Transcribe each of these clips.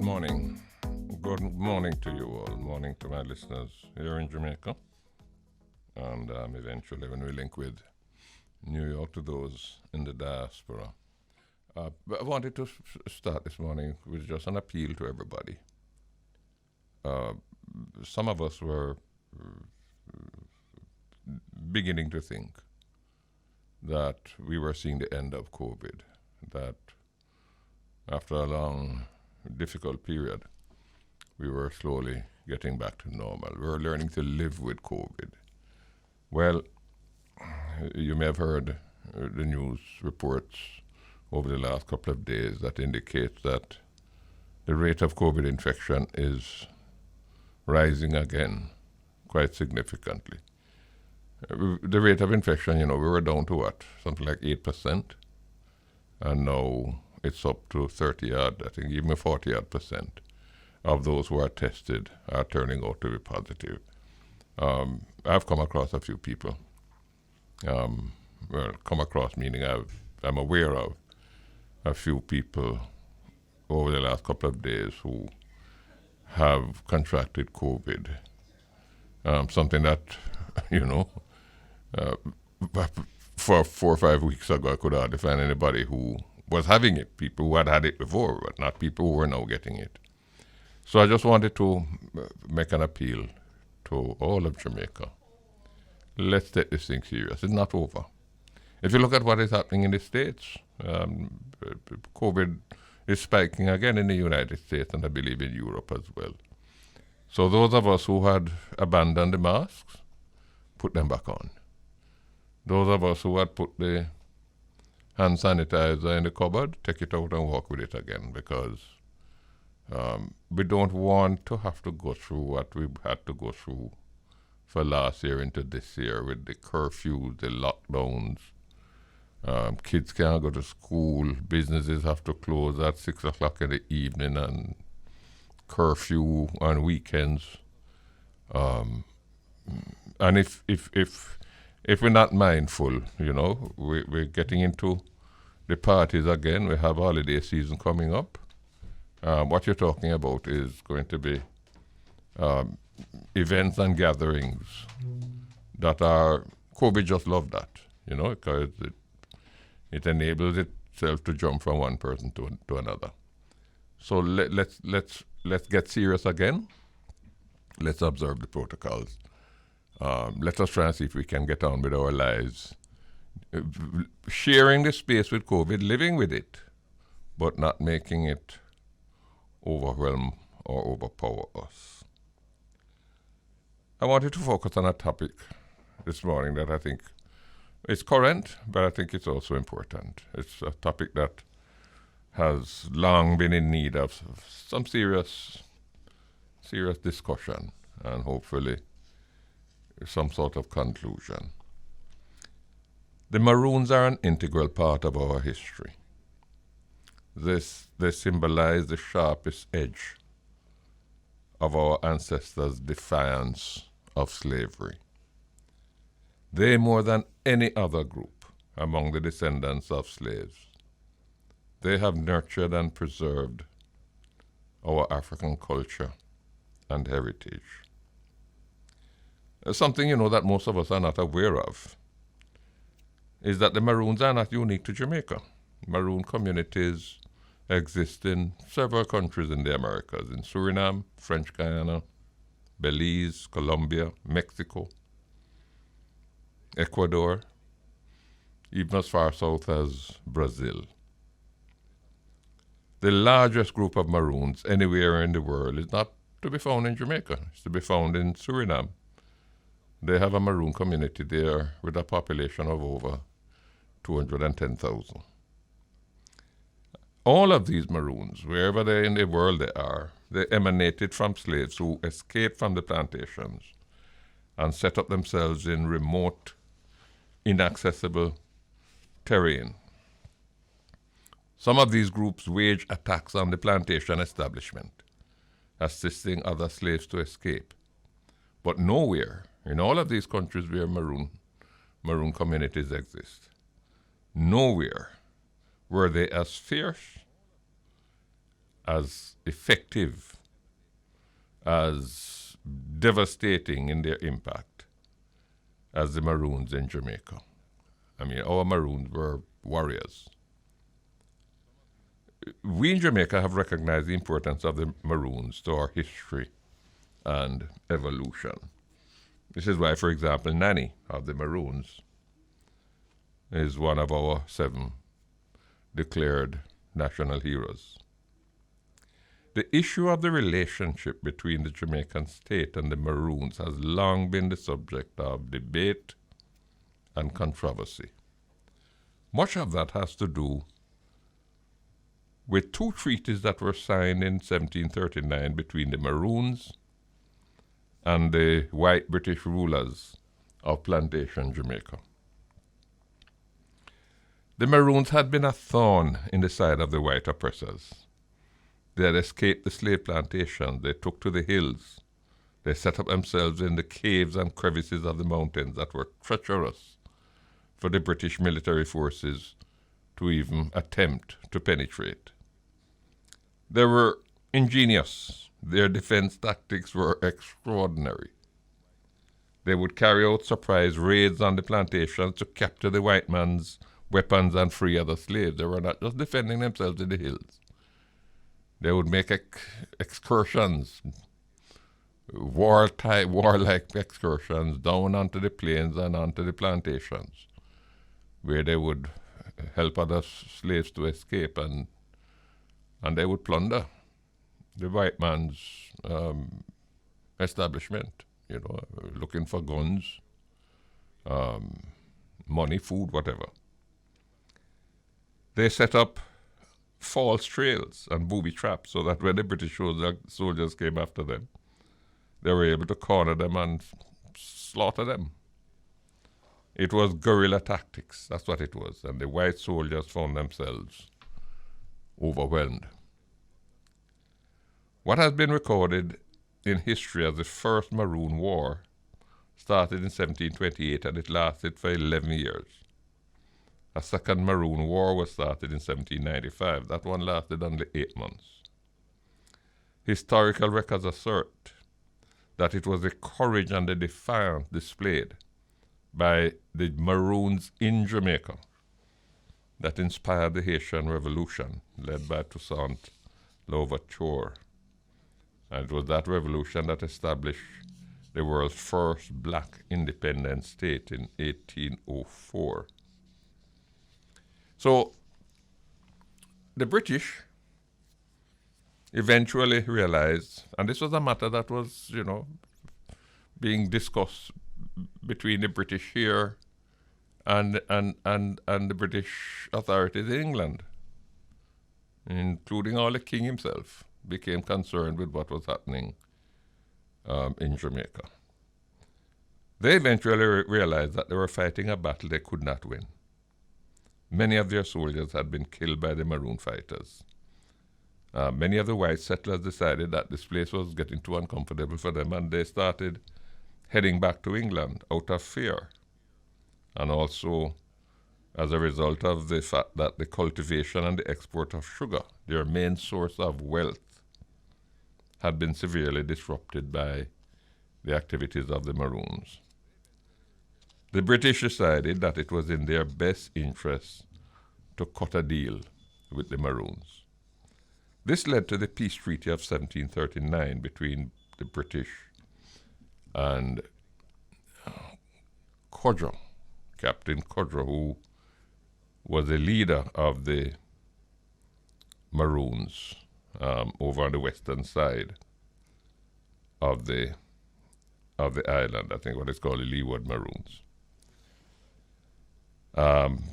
Good morning. Good morning to you all. Morning to my listeners here in Jamaica. And eventually, when we link with New York, to those in the diaspora. But I wanted to start this morning with just an appeal to everybody. Some of us were beginning to think that we were seeing the end of COVID, that after a long, difficult period, we were slowly getting back to normal. We were learning to live with COVID. Well, you may have heard the news reports over the last couple of days that indicate that the rate of COVID infection is rising again quite significantly. The rate of infection, we were down to what? Something like 8%. And now it's up to 30-odd, I think even 40-odd% of those who are tested are turning out to be positive. I've come across a few people. Come across meaning I'm aware of a few people over the last couple of days who have contracted COVID. Something that, for 4 or 5 weeks ago, I could hardly find anybody who was having it. People who had it before, but not people who were now getting it. So I just wanted to make an appeal to all of Jamaica. Let's take this thing serious. It's not over. If you look at what is happening in the States, COVID is spiking again in the United States and I believe in Europe as well. So those of us who had abandoned the masks, put them back on. Those of us who had put the hand sanitizer in the cupboard, take it out and walk with it again, because we don't want to have to go through what we had to go through for last year into this year with the curfews, the lockdowns. Kids can't go to school. Businesses have to close at 6 o'clock in the evening, and curfew on weekends. And if we're not mindful, we're getting into the parties again. We have holiday season coming up. What you're talking about is going to be events and gatherings that are, COVID just love that, because it enables itself to jump from one person to another. So let's get serious again. Let's observe the protocols. Let us try and see if we can get on with our lives, sharing the space with COVID, living with it, but not making it overwhelm or overpower us. I wanted to focus on a topic this morning that I think is current, but I think it's also important. It's a topic that has long been in need of some serious discussion and hopefully some sort of conclusion. The Maroons are an integral part of our history. They symbolize the sharpest edge of our ancestors' defiance of slavery. They, more than any other group among the descendants of slaves, they have nurtured and preserved our African culture and heritage. Something, that most of us are not aware of is that the Maroons are not unique to Jamaica. Maroon communities exist in several countries in the Americas, in Suriname, French Guiana, Belize, Colombia, Mexico, Ecuador, even as far south as Brazil. The largest group of Maroons anywhere in the world is not to be found in Jamaica. It's to be found in Suriname. They have a Maroon community there with a population of over 210,000. All of these Maroons, wherever they in the world they emanated from slaves who escaped from the plantations and set up themselves in remote, inaccessible terrain. Some of these groups wage attacks on the plantation establishment, assisting other slaves to escape. But nowhere, in all of these countries where Maroon communities exist, nowhere were they as fierce, as effective, as devastating in their impact as the Maroons in Jamaica. I mean, our Maroons were warriors. We in Jamaica have recognized the importance of the Maroons to our history and evolution. This is why, for example, Nanny of the Maroons is one of our 7 declared national heroes. The issue of the relationship between the Jamaican state and the Maroons has long been the subject of debate and controversy. Much of that has to do with 2 treaties that were signed in 1739 between the Maroons and the white British rulers of plantation Jamaica. The Maroons had been a thorn in the side of the white oppressors. They had escaped the slave plantations. They took to the hills. They set up themselves in the caves and crevices of the mountains that were treacherous for the British military forces to even attempt to penetrate. They were ingenious. Their defense tactics were extraordinary. They would carry out surprise raids on the plantations to capture the white man's weapons and free other slaves. They were not just defending themselves in the hills. They would make excursions, warlike excursions down onto the plains and onto the plantations, where they would help other slaves to escape, and they would plunder the white man's establishment, looking for guns, money, food, whatever. They set up false trails and booby traps so that when the British soldiers came after them, they were able to corner them and slaughter them. It was guerrilla tactics, that's what it was, and the white soldiers found themselves overwhelmed. What has been recorded in history as the first Maroon War started in 1728 and it lasted for 11 years. A second Maroon War was started in 1795. That one lasted only 8 months. Historical records assert that it was the courage and the defiance displayed by the Maroons in Jamaica that inspired the Haitian Revolution, led by Toussaint Louverture. And it was that revolution that established the world's first black independent state in 1804. So the British eventually realized, and this was a matter that was, being discussed between the British here and the British authorities in England, including all the king himself, became concerned with what was happening in Jamaica. They eventually realized that they were fighting a battle they could not win. Many of their soldiers had been killed by the Maroon fighters. Many of the white settlers decided that this place was getting too uncomfortable for them, and they started heading back to England out of fear, and also as a result of the fact that the cultivation and the export of sugar, their main source of wealth, had been severely disrupted by the activities of the Maroons. The British decided that it was in their best interest to cut a deal with the Maroons. This led to the Peace Treaty of 1739 between the British and Cudjoe, Captain Cudjoe, who was the leader of the Maroons over on the western side of the island. I think what is called the Leeward Maroons.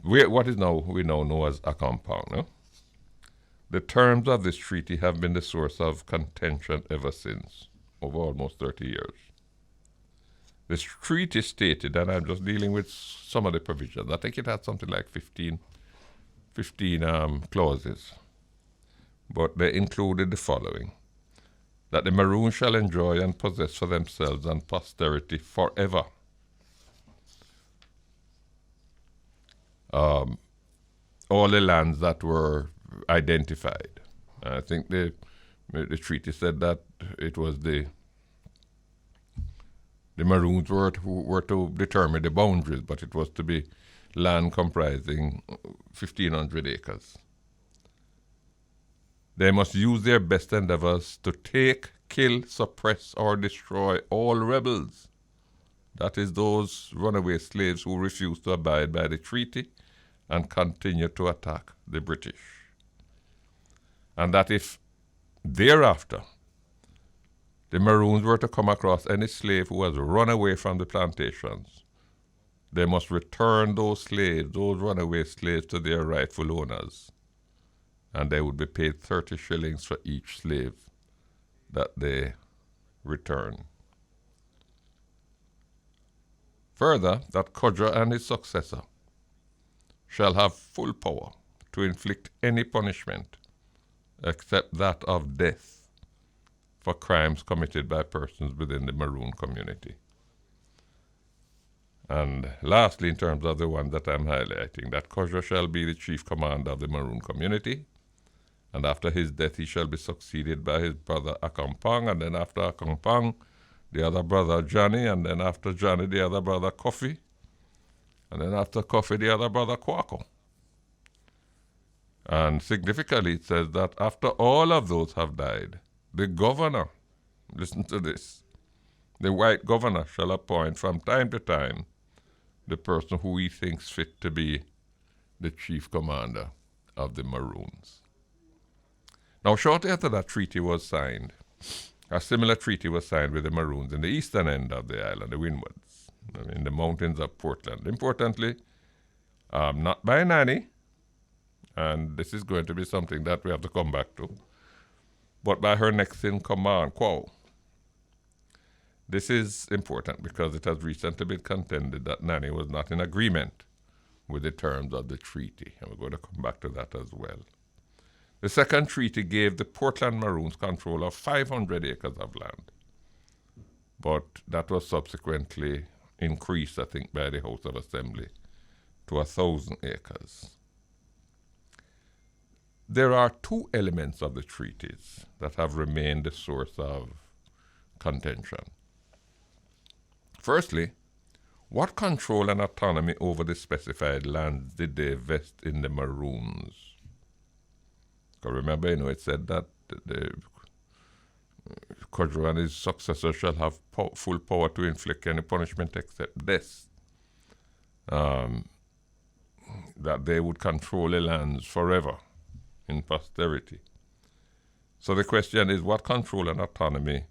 What is now we now know as Accompong. No? The terms of this treaty have been the source of contention ever since, over almost 30 years. This treaty stated, and I'm just dealing with some of the provisions, I think it had something like 15 clauses, but they included the following: that the Maroons shall enjoy and possess for themselves and posterity forever all the lands that were identified. I think the The treaty said that it was the Maroons who were to determine the boundaries, but it was to be land comprising 1,500 acres. They must use their best endeavors to take, kill, suppress, or destroy all rebels. That is, those runaway slaves who refuse to abide by the treaty and continue to attack the British. And that if thereafter the Maroons were to come across any slave who has run away from the plantations, they must return those slaves, those runaway slaves, to their rightful owners, and they would be paid 30 shillings for each slave that they return. Further, that Currie and his successor shall have full power to inflict any punishment except that of death for crimes committed by persons within the Maroon community. And lastly, in terms of the one that I'm highlighting, that Currie shall be the chief commander of the Maroon community, and after his death he shall be succeeded by his brother Accompong, and then after Accompong, the other brother Johnny, and then after Johnny, the other brother Coffee, and then after Coffee, the other brother Quaco. And significantly, it says that after all of those have died, the governor, listen to this, the white governor shall appoint from time to time the person who he thinks fit to be the chief commander of the Maroons. Now, shortly after that treaty was signed, a similar treaty was signed with the Maroons in the eastern end of the island, the windwards, in the mountains of Portland. Importantly, not by Nanny, and this is going to be something that we have to come back to, but by her next in command, Quo. This is important because it has recently been contended that Nanny was not in agreement with the terms of the treaty, and we're going to come back to that as well. The second treaty gave the Portland Maroons control of 500 acres of land, but that was subsequently increased, I think, by the House of Assembly to 1,000 acres. There are two elements of the treaties that have remained the source of contention. Firstly, what control and autonomy over the specified lands did they vest in the Maroons? Because remember, it said that the Currie and his successor shall have full power to inflict any punishment except death. That they would control the lands forever in posterity. So the question is, what control and autonomy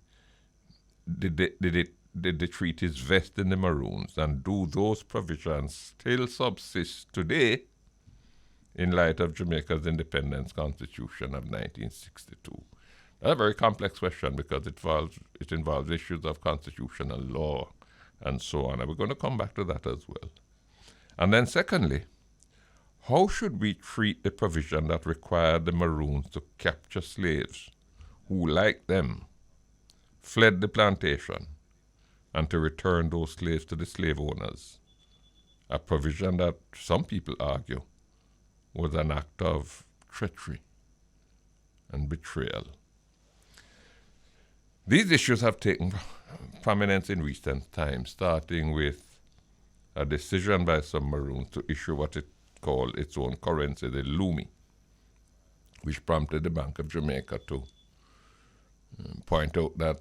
did the treaties vest in the Maroons, and do those provisions still subsist today in light of Jamaica's independence constitution of 1962? That's a very complex question because it involves issues of constitutional law and so on, and we're going to come back to that as well. And then secondly, how should we treat the provision that required the Maroons to capture slaves who, like them, fled the plantation and to return those slaves to the slave owners? A provision that some people argue was an act of treachery and betrayal. These issues have taken prominence in recent times, starting with a decision by some Maroons to issue what it called its own currency, the Lumi, which prompted the Bank of Jamaica to point out that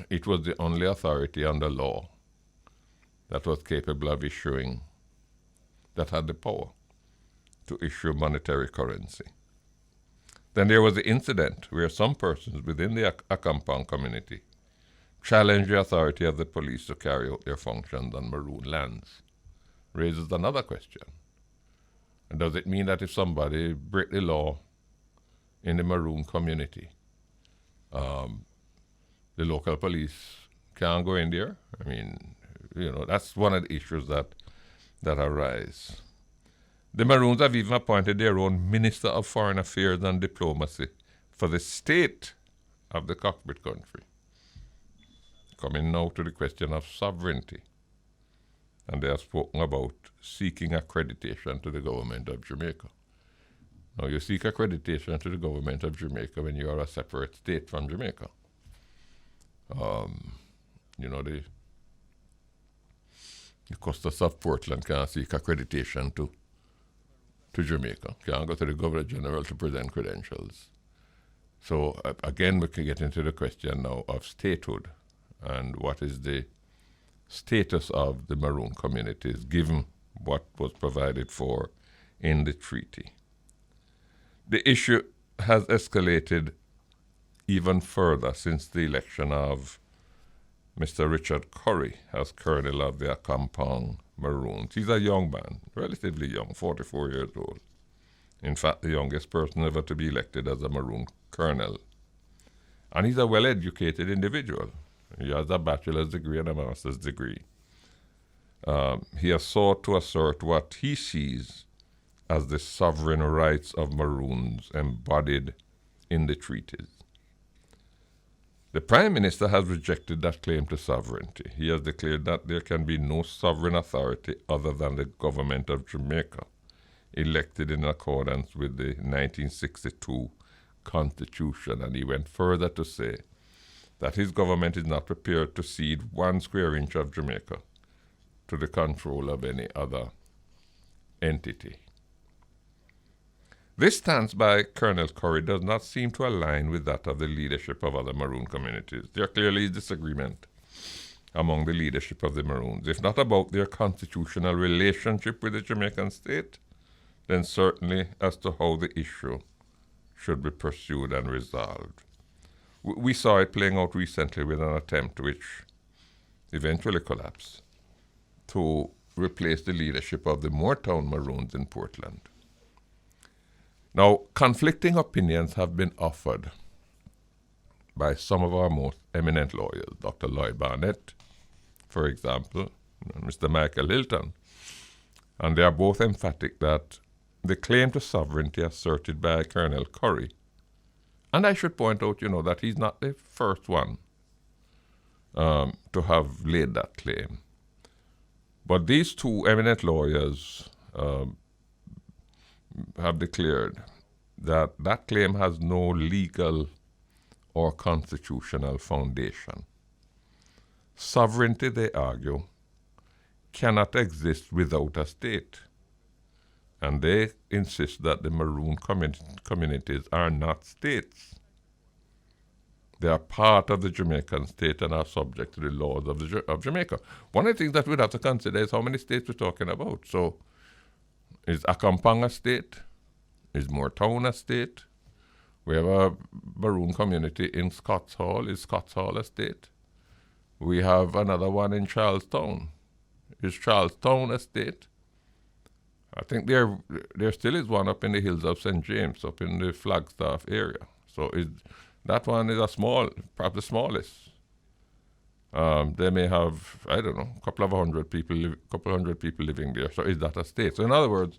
it was the only authority under law that was capable of issuing, that had the power to issue monetary currency. Then there was the incident where some persons within the Accompong community challenged the authority of the police to carry out their functions on Maroon lands. Raises another question. And does it mean that if somebody break the law in the Maroon community, the local police can't go in there? I mean, that's one of the issues that arise. The Maroons have even appointed their own Minister of Foreign Affairs and Diplomacy for the state of the cockpit country. Coming now to the question of sovereignty. And they have spoken about seeking accreditation to the government of Jamaica. Now, you seek accreditation to the government of Jamaica when you are a separate state from Jamaica. You know, the Custos of Portland can't seek accreditation to Jamaica. Can't go to the Governor General to present credentials. So again, we can get into the question now of statehood and what is the status of the Maroon communities given what was provided for in the treaty. The issue has escalated even further since the election of Mr. Richard Currie as colonel of the Accompong Maroons. He's a young man, relatively young, 44 years old. In fact, the youngest person ever to be elected as a Maroon colonel. And he's a well-educated individual. He has a bachelor's degree and a master's degree. He has sought to assert what he sees as the sovereign rights of Maroons embodied in the treaties. The Prime Minister has rejected that claim to sovereignty. He has declared that there can be no sovereign authority other than the government of Jamaica, elected in accordance with the 1962 Constitution. And he went further to say that his government is not prepared to cede 1 square inch of Jamaica to the control of any other entity. This stance by Colonel Currie does not seem to align with that of the leadership of other Maroon communities. There clearly is disagreement among the leadership of the Maroons, if not about their constitutional relationship with the Jamaican state, then certainly as to how the issue should be pursued and resolved. We saw it playing out recently with an attempt which eventually collapsed to replace the leadership of the Moortown Maroons in Portland. Now, conflicting opinions have been offered by some of our most eminent lawyers, Dr. Lloyd Barnett, for example, and Mr. Michael Hilton, and they are both emphatic that the claim to sovereignty asserted by Colonel Currie, and I should point out, that he's not the first one to have laid that claim. But these two eminent lawyers have declared that that claim has no legal or constitutional foundation. Sovereignty, they argue, cannot exist without a state. And they insist that the Maroon communities are not states. They are part of the Jamaican state and are subject to the laws of Jamaica. One of the things that we'd have to consider is how many states we're talking about. So, is Accompong a state? Is Moortown a state? We have a Maroon community in Scots Hall. Is Scots Hall a state? We have another one in Charlestown. Is Charlestown a state? I think there still is one up in the hills of St. James, up in the Flagstaff area. So that one is perhaps the smallest. They may have, I don't know, a couple of hundred people living there. So is that a state? So in other words,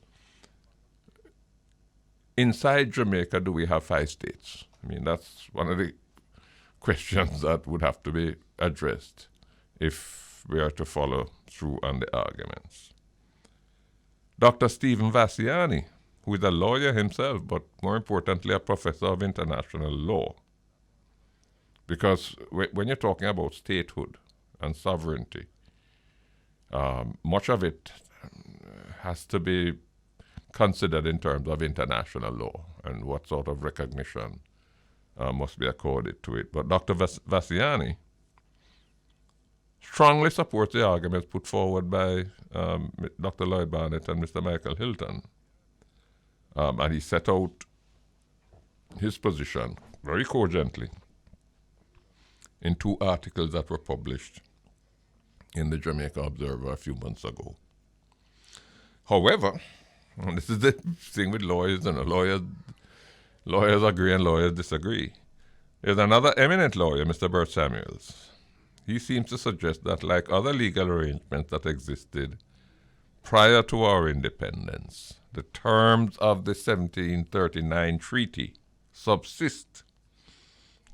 inside Jamaica, do we have 5 states? I mean, that's one of the questions that would have to be addressed if we are to follow through on the arguments. Dr. Stephen Vassiani, who is a lawyer himself, but more importantly, a professor of international law. Because when you're talking about statehood and sovereignty, much of it has to be considered in terms of international law and what sort of recognition must be accorded to it. But Dr. Vassiani strongly supports the arguments put forward by Dr. Lloyd Barnett and Mr. Michael Hilton. And he set out his position very cogently in 2 articles that were published in the Jamaica Observer a few months ago. However, and this is the thing with lawyers, lawyers agree and lawyers disagree. There's another eminent lawyer, Mr. Bert Samuels. He seems to suggest that, like other legal arrangements that existed prior to our independence, the terms of the 1739 treaty subsist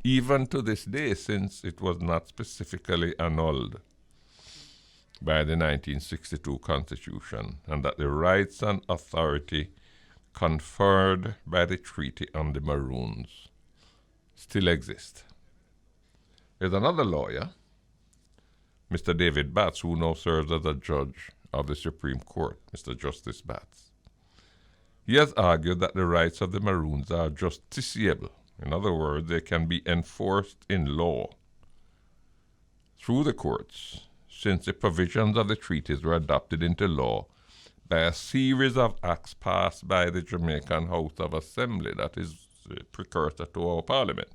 even to this day, since it was not specifically annulled by the 1962 Constitution, and that the rights and authority conferred by the treaty on the Maroons still exist. There's another lawyer, Mr. David Batts, who now serves as a judge of the Supreme Court, Mr. Justice Batts. He has argued that the rights of the Maroons are justiciable. In other words, they can be enforced in law through the courts, since the provisions of the treaties were adopted into law by a series of acts passed by the Jamaican House of Assembly, that is the precursor to our parliament.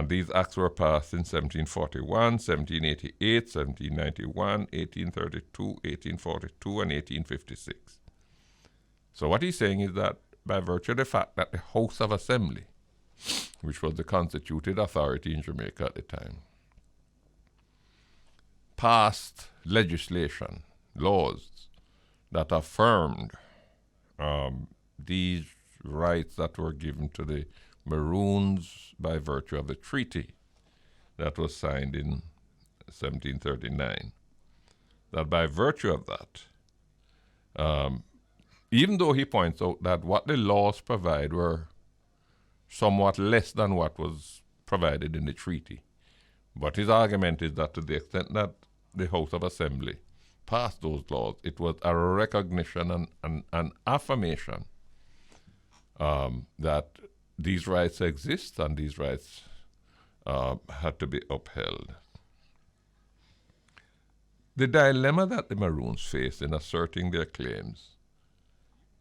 These acts were passed in 1741, 1788, 1791, 1832, 1842, and 1856. So what he's saying is that by virtue of the fact that the House of Assembly, which was the constituted authority in Jamaica at the time, passed legislation, laws that affirmed these rights that were given to the Maroons by virtue of the treaty that was signed in 1739. That by virtue of that, even though he points out that what the laws provide were somewhat less than what was provided in the treaty, but his argument is that to the extent that the House of Assembly passed those laws, it was a recognition and an affirmation that these rights exist and these rights had to be upheld. The dilemma that the Maroons face in asserting their claims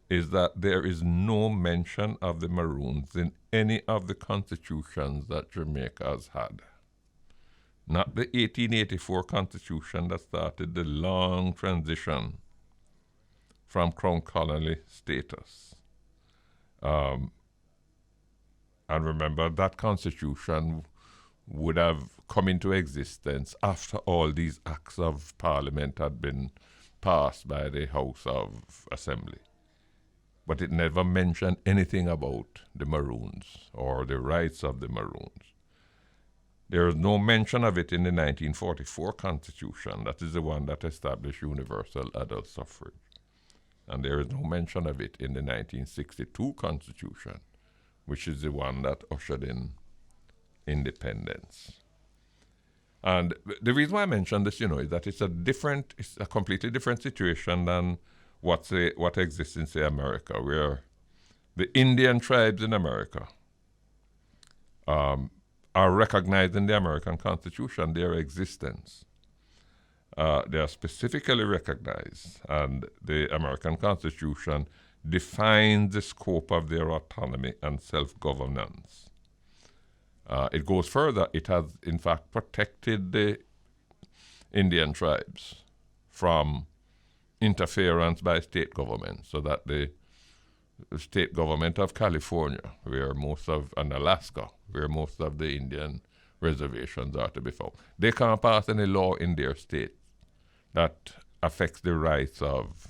is that there is no mention of the Maroons in any of the constitutions that Jamaica has had. Not the 1884 constitution that started the long transition from crown colony status. And remember, that constitution would have come into existence after all these acts of parliament had been passed by the House of Assembly. But it never mentioned anything about the Maroons or the rights of the Maroons. There is no mention of it in the 1944 Constitution. That is the one that established universal adult suffrage. And there is no mention of it in the 1962 Constitution, which is the one that ushered in independence. And the reason why I mention this, is that it's a completely different situation than what exists in, say, America, where the Indian tribes in America are recognized in the American Constitution, their existence. They are specifically recognized, and the American Constitution defines the scope of their autonomy and self-governance. It goes further. It has, in fact, protected the Indian tribes from interference by state government, so that the state government of California, and Alaska, where most of the Indian reservations are to be found, they can't pass any law in their state that affects the rights of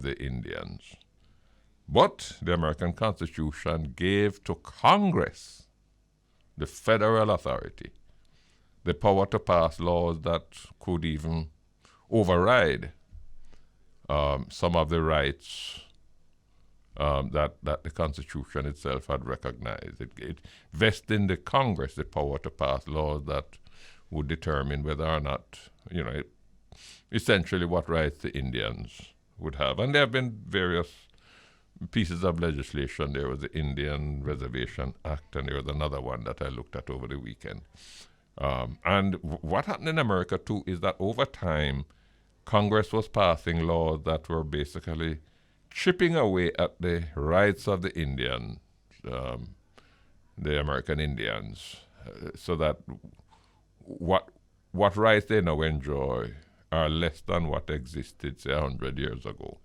the Indians. But the American Constitution gave to Congress, the federal authority, the power to pass laws that could even override some of the rights that the Constitution itself had recognized. It vested in the Congress the power to pass laws that would determine whether or not, essentially what rights the Indians would have. And there have been various pieces of legislation. There was the Indian Reservation Act, and there was another one that I looked at over the weekend. And what happened in America, too, is that over time, Congress was passing laws that were basically chipping away at the rights of the Indians, the American Indians, so that what rights they now enjoy are less than what existed, say, 100 years ago,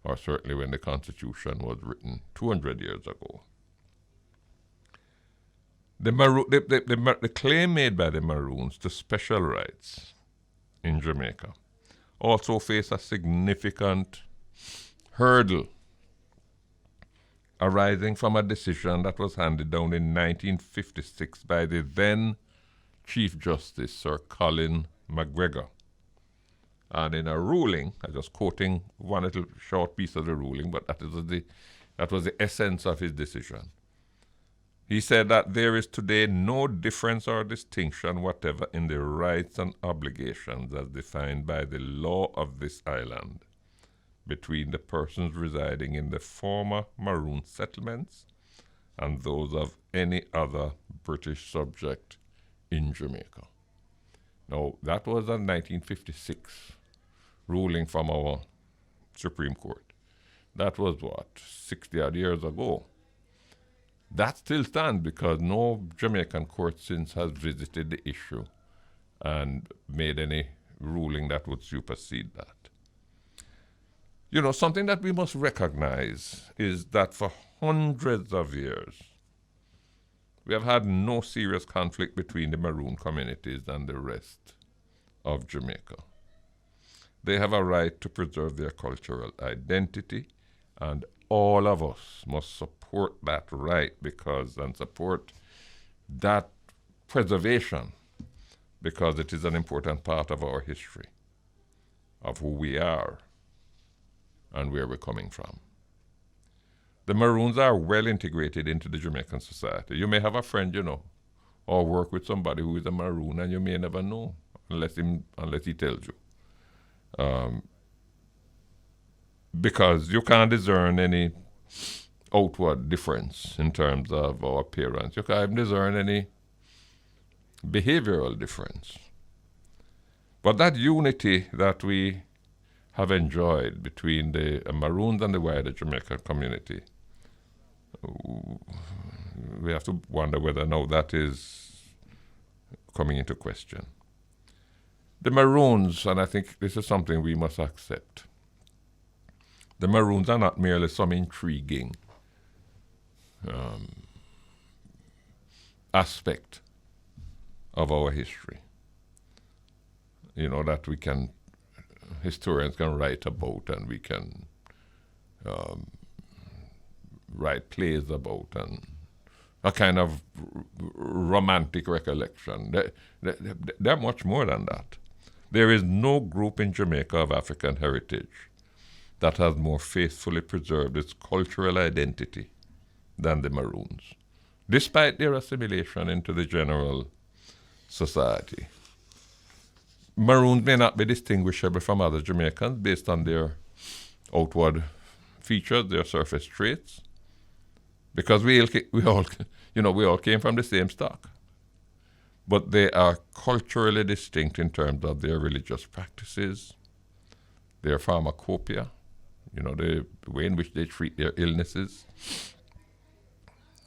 or certainly when the Constitution was written 200 years ago. The claim made by the Maroons to special rights in Jamaica also face a significant hurdle arising from a decision that was handed down in 1956 by the then Chief Justice Sir Colin McGregor. And in a ruling, I'm just quoting one little short piece of the ruling, but that was the essence of his decision. He said that there is today no difference or distinction whatever in the rights and obligations as defined by the law of this island between the persons residing in the former Maroon settlements and those of any other British subject in Jamaica. Now, that was a 1956 ruling from our Supreme Court. That was what, 60 odd years ago. That still stands because no Jamaican court since has visited the issue and made any ruling that would supersede that. You know, something that we must recognize is that for hundreds of years, we have had no serious conflict between the Maroon communities and the rest of Jamaica. They have a right to preserve their cultural identity, and all of us must support that right and support that preservation because it is an important part of our history, of who we are and where we're coming from. The Maroons are well integrated into the Jamaican society. You may have a friend, or work with somebody who is a Maroon, and you may never know unless he tells you. Because you can't discern any outward difference in terms of our appearance. You can't discern any behavioral difference. But that unity that we have enjoyed between the Maroons and the wider Jamaican community, we have to wonder whether now that is coming into question. The Maroons, and I think this is something we must accept, the Maroons are not merely some intriguing aspect of our history, that historians can write about and we can write plays about, and a kind of romantic recollection. They're much more than that. There is no group in Jamaica of African heritage that has more faithfully preserved its cultural identity than the Maroons, despite their assimilation into the general society. Maroons may not be distinguishable from other Jamaicans based on their outward features, their surface traits, because we all came from the same stock. But they are culturally distinct in terms of their religious practices, their pharmacopoeia, the way in which they treat their illnesses,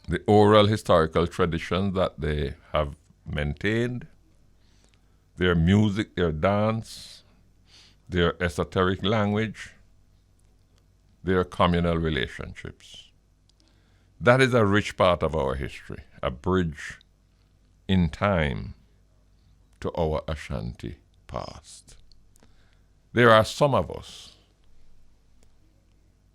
the oral historical traditions that they have maintained, their music, their dance, their esoteric language, their communal relationships. That is a rich part of our history, a bridge in time to our Ashanti past. There are some of us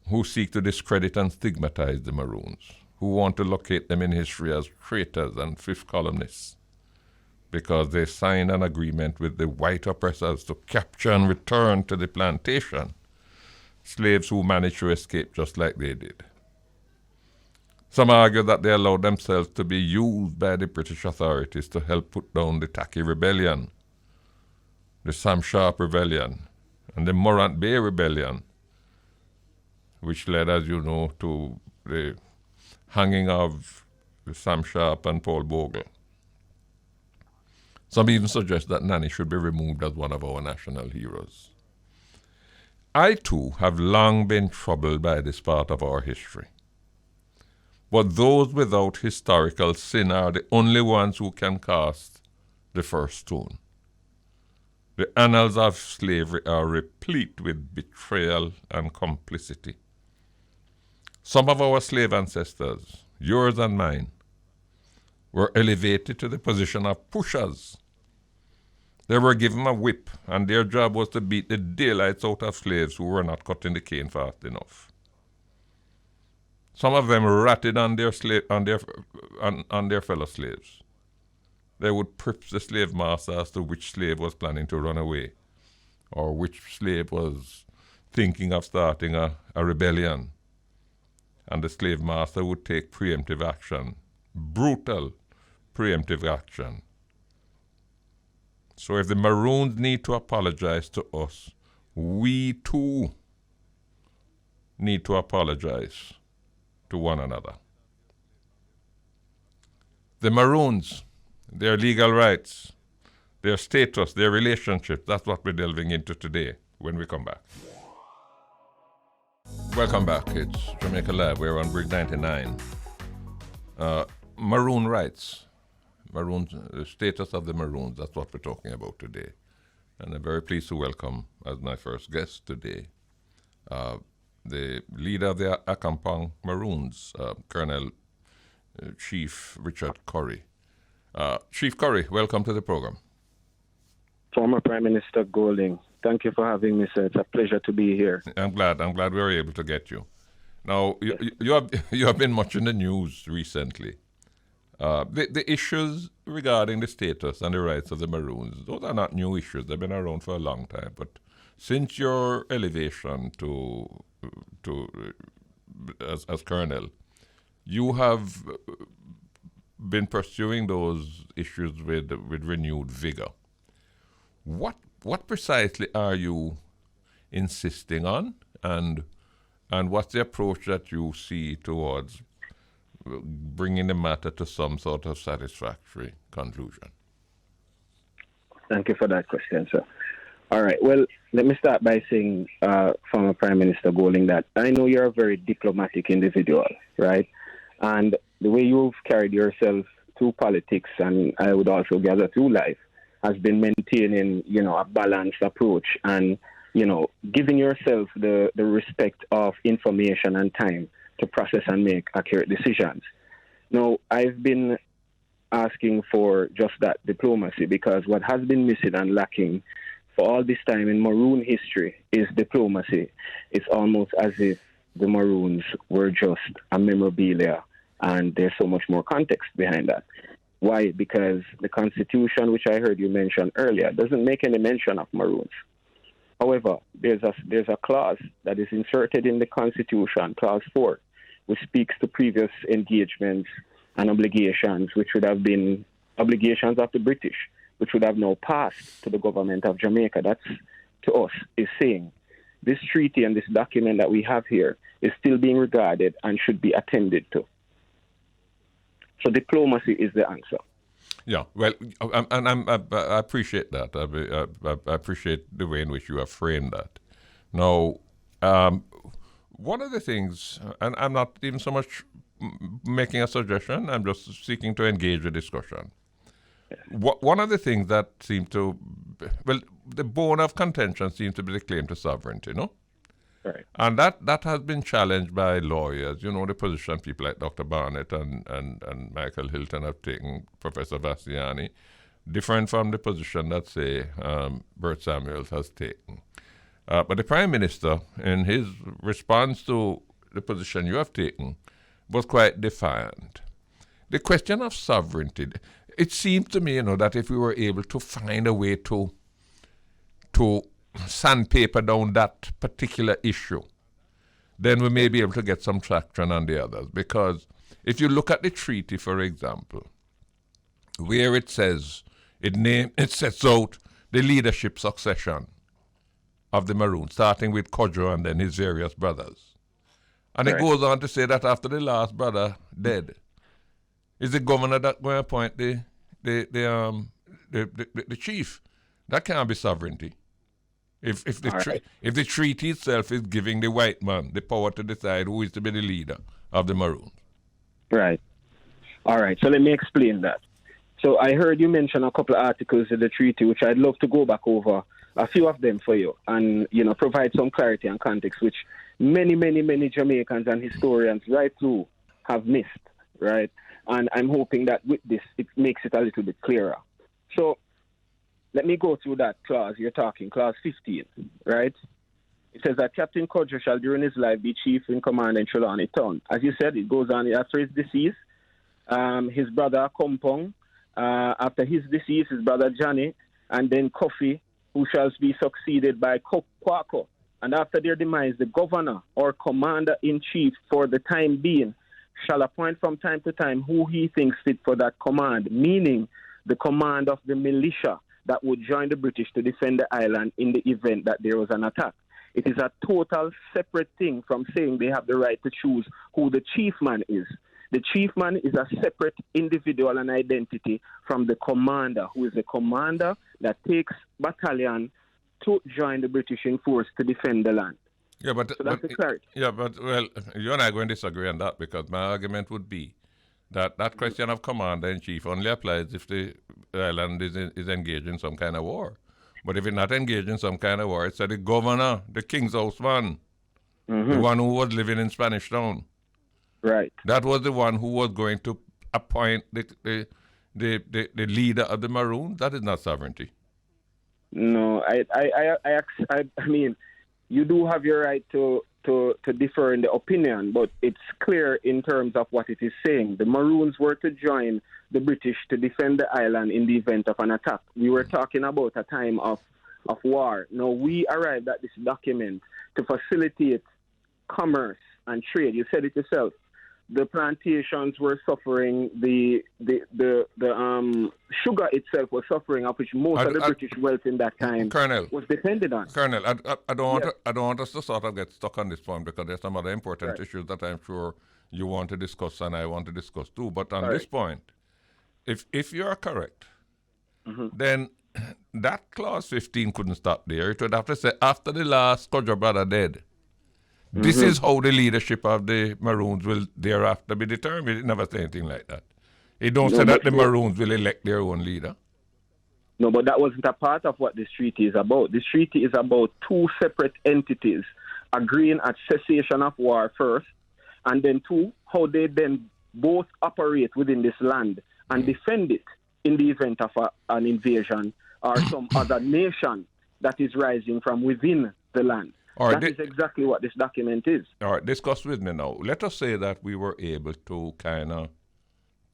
who seek to discredit and stigmatize the Maroons, who want to locate them in history as traitors and fifth columnists because they signed an agreement with the white oppressors to capture and return to the plantation slaves who managed to escape just like they did. Some argue that they allowed themselves to be used by the British authorities to help put down the Taki Rebellion, the Sam Sharp Rebellion, and the Morant Bay Rebellion, which led, as you know, to the hanging of Sam Sharp and Paul Bogle. Some even suggest that Nanny should be removed as one of our national heroes. I, too, have long been troubled by this part of our history. But those without historical sin are the only ones who can cast the first stone. The annals of slavery are replete with betrayal and complicity. Some of our slave ancestors, yours and mine, were elevated to the position of pushers. They were given a whip, and their job was to beat the daylights out of slaves who were not cutting the cane fast enough. Some of them ratted on their fellow slaves. They would prip the slave master as to which slave was planning to run away, or which slave was thinking of starting a rebellion. And the slave master would take preemptive action, brutal preemptive action. So if the Maroons need to apologize to us, we too need to apologize to one another. The Maroons, their legal rights, their status, their relationships, that's what we're delving into today when we come back. Welcome back. It's Jamaica Live. We're on Bridge 99. Maroon rights. Maroons, the status of the Maroons, that's what we're talking about today. And I'm very pleased to welcome as my first guest today the leader of the Accompong Maroons, Colonel Chief Richard Currie. Chief Currie, welcome to the program. Former Prime Minister Golding, thank you for having me, sir. It's a pleasure to be here. I'm glad we were able to get you. Now, you have been much in the news recently. The issues regarding the status and the rights of the Maroons, those are not new issues. They've been around for a long time. But since your elevation to as colonel, you have been pursuing those issues with renewed vigor. What precisely are you insisting on, and what's the approach that you see towards bringing the matter to some sort of satisfactory conclusion? Thank you for that question, sir. All right. Well, let me start by saying, former Prime Minister Golding, that I know you're a very diplomatic individual, right? And the way you've carried yourself through politics, and I would also gather through life, has been maintaining, a balanced approach and, giving yourself the respect of information and time to process and make accurate decisions. Now, I've been asking for just that diplomacy, because what has been missing and lacking for all this time in Maroon history is diplomacy. It's almost as if the Maroons were just a memorabilia, and there's so much more context behind that. Why? Because the Constitution, which I heard you mention earlier, doesn't make any mention of Maroons. However, there's a clause that is inserted in the Constitution, Clause 4, which speaks to previous engagements and obligations, which would have been obligations of the British, which would have now passed to the government of Jamaica. That's, to us, is saying this treaty and this document that we have here is still being regarded and should be attended to. So diplomacy is the answer. Yeah, well, I appreciate that. I appreciate the way in which you have framed that. Now, one of the things, and I'm not even so much making a suggestion, I'm just seeking to engage the discussion. One of the things that seem to, the bone of contention seems to be the claim to sovereignty, no? Right. And that has been challenged by lawyers. The position people like Dr. Barnett and Michael Hilton have taken, Professor Vassiani, different from the position that, say, Bert Samuels has taken. But the Prime Minister, in his response to the position you have taken, was quite defiant. The question of sovereignty, it seems to me, that if we were able to find a way to sandpaper down that particular issue, then we may be able to get some traction on the others. Because if you look at the treaty, for example, where it says, it sets out the leadership succession of the Maroons, starting with Kodjo and then his various brothers. And It goes on to say that after the last brother dead, is the governor that going to appoint the chief. That can't be sovereignty. If the treaty itself is giving the white man the power to decide who is to be the leader of the Maroons. Right. All right. So let me explain that. So I heard you mention a couple of articles in the treaty, which I'd love to go back over a few of them for you and, provide some clarity and context, which many, many, many Jamaicans and historians right through have missed, right? And I'm hoping that with this, it makes it a little bit clearer. So let me go through that clause you're talking, Clause 15, right? It says that Captain Kodjo shall during his life be chief in command in Trelawney Town. As you said, it goes on after his decease. His brother Accompong, after his decease, his brother Johnny, and then Kofi, who shall be succeeded by Kwako. And after their demise, the governor or commander-in-chief for the time being shall appoint from time to time who he thinks fit for that command, meaning the command of the militia that would join the British to defend the island in the event that there was an attack. It is a total separate thing from saying they have the right to choose who the chief man is. The chief man is a separate individual and identity from the commander, who is the commander that takes battalion to join the British in force to defend the land. Yeah, but so that's the clarity. Yeah, but well, you and I are going to disagree on that, because my argument would be that that question of commander-in-chief only applies if the island is engaged in some kind of war. But if it's not engaged in some kind of war, it's the governor, the king's houseman, the one who was living in Spanish Town. Right. That was the one who was going to appoint the leader of the Maroons. That is not sovereignty. No, I mean, you do have your right to differ in the opinion, but it's clear in terms of what it is saying. The Maroons were to join the British to defend the island in the event of an attack. We were talking about a time of war. Now, we arrived at this document to facilitate commerce and trade. You said it yourself. The plantations were suffering. The sugar itself was suffering, of which most of the British wealth in that time was depended on. Colonel, I don't want us to sort of get stuck on this point, because there's some other important issues that I'm sure you want to discuss and I want to discuss too. But on this point, if you are correct, then that clause 15 couldn't stop there. It would have to say after the last Kodjo brother dead. This is how the leadership of the Maroons will thereafter be determined. It never say anything like that. It don't say that the Maroons will elect their own leader. No, but that wasn't a part of what this treaty is about. This treaty is about two separate entities agreeing at cessation of war first, and then two, how they then both operate within this land and defend it in the event of an invasion or some other nation that is rising from within the land. That is exactly what this document is. All right, discuss with me now. Let us say that we were able to kind of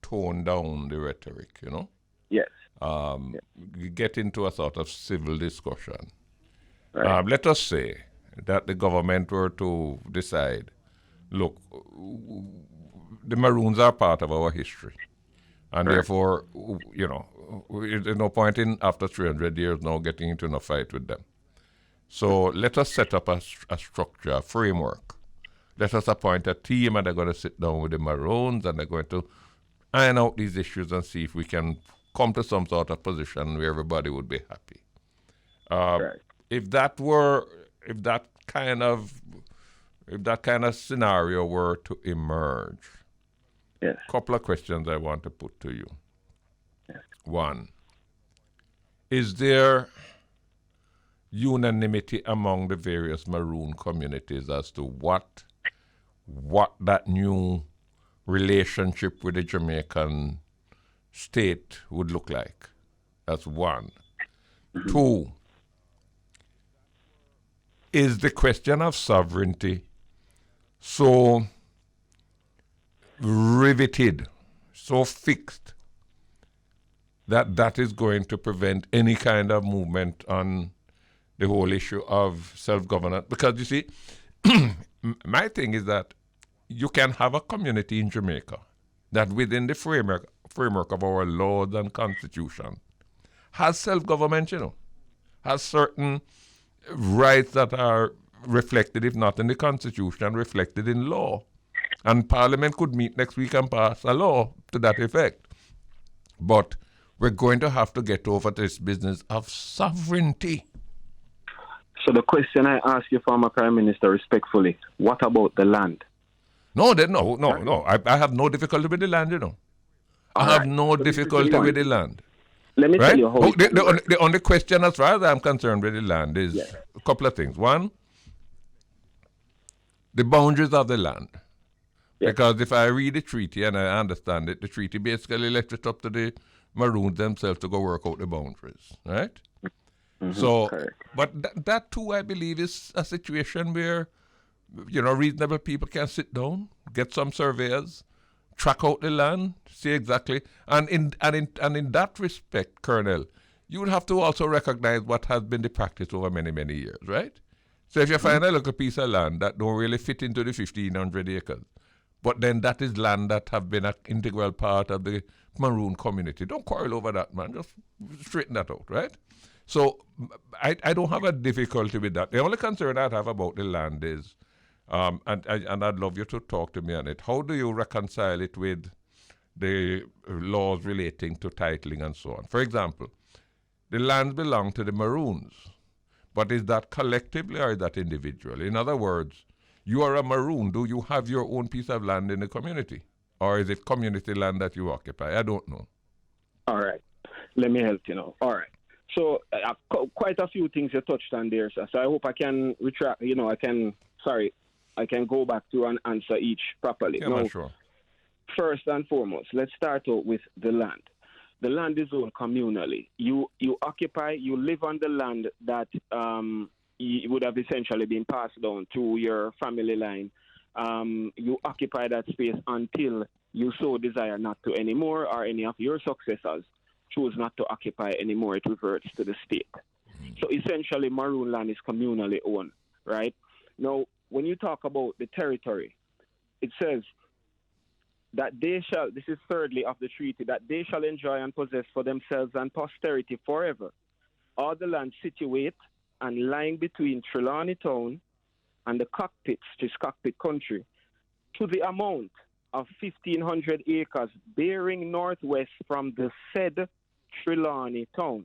tone down the rhetoric, you know? Yes. Get into a sort of civil discussion. Right. Let us say that the government were to decide, look, the Maroons are part of our history. And therefore, you know, there's no point in, after 300 years now, getting into a fight with them. So let us set up a structure, a framework. Let us appoint a team, and they're going to sit down with the Maroons, and they're going to iron out these issues and see if we can come to some sort of position where everybody would be happy. If that kind of scenario were to emerge, a couple of questions I want to put to you. One, is there unanimity among the various Maroon communities as to what that new relationship with the Jamaican state would look like? That's one. Two, is the question of sovereignty so riveted, so fixed, that is going to prevent any kind of movement on the whole issue of self-governance? Because you see, my thing is that you can have a community in Jamaica that within the framework of our laws and constitution has self-government, you know, has certain rights that are reflected, if not in the constitution, reflected in law. And Parliament could meet next week and pass a law to that effect. But we're going to have to get over this business of sovereignty. So the question I ask you, former Prime Minister, respectfully, what about the land? No. I have no difficulty with the land, you know. I have no difficulty with the land. Let me tell you how. The only question as far as I'm concerned with the land is a couple of things. One, the boundaries of the land. Because if I read the treaty and I understand it, the treaty basically left it up to the Maroons themselves to go work out the boundaries, right? But that too, I believe, is a situation where, you know, reasonable people can sit down, get some surveyors, track out the land, see exactly, and in that respect, Colonel, you would have to also recognize what has been the practice over many, many years, right? So if you find a little piece of land that don't really fit into the 1,500 acres, but then that is land that have been an integral part of the Maroon community, don't quarrel over that, man. Just straighten that out, right? So I don't have a difficulty with that. The only concern I have about the land is, and I'd love you to talk to me on it, how do you reconcile it with the laws relating to titling and so on? For example, the lands belong to the Maroons, but is that collectively or is that individually? In other words, you are a Maroon. Do you have your own piece of land in the community? Or is it community land that you occupy? I don't know. All right. Let me help you now. All right. So quite a few things you touched on there. So I hope I can retract, I can go back to and answer each properly. Yeah, now, sure. First and foremost, let's start out with the land. The land is owned communally. You occupy, you live on the land that it would have essentially been passed down to your family line. You occupy that space until you so desire not to anymore, or any of your successors choose not to occupy anymore. It reverts to the state. So essentially, Maroon land is communally owned, right? Now, when you talk about the territory, it says that they shall, this is thirdly of the treaty, that they shall enjoy and possess for themselves and posterity forever all the land situate and lying between Trelawney Town and the cockpits, which is cockpit country, to the amount of 1,500 acres bearing northwest from the said Trelawney Town.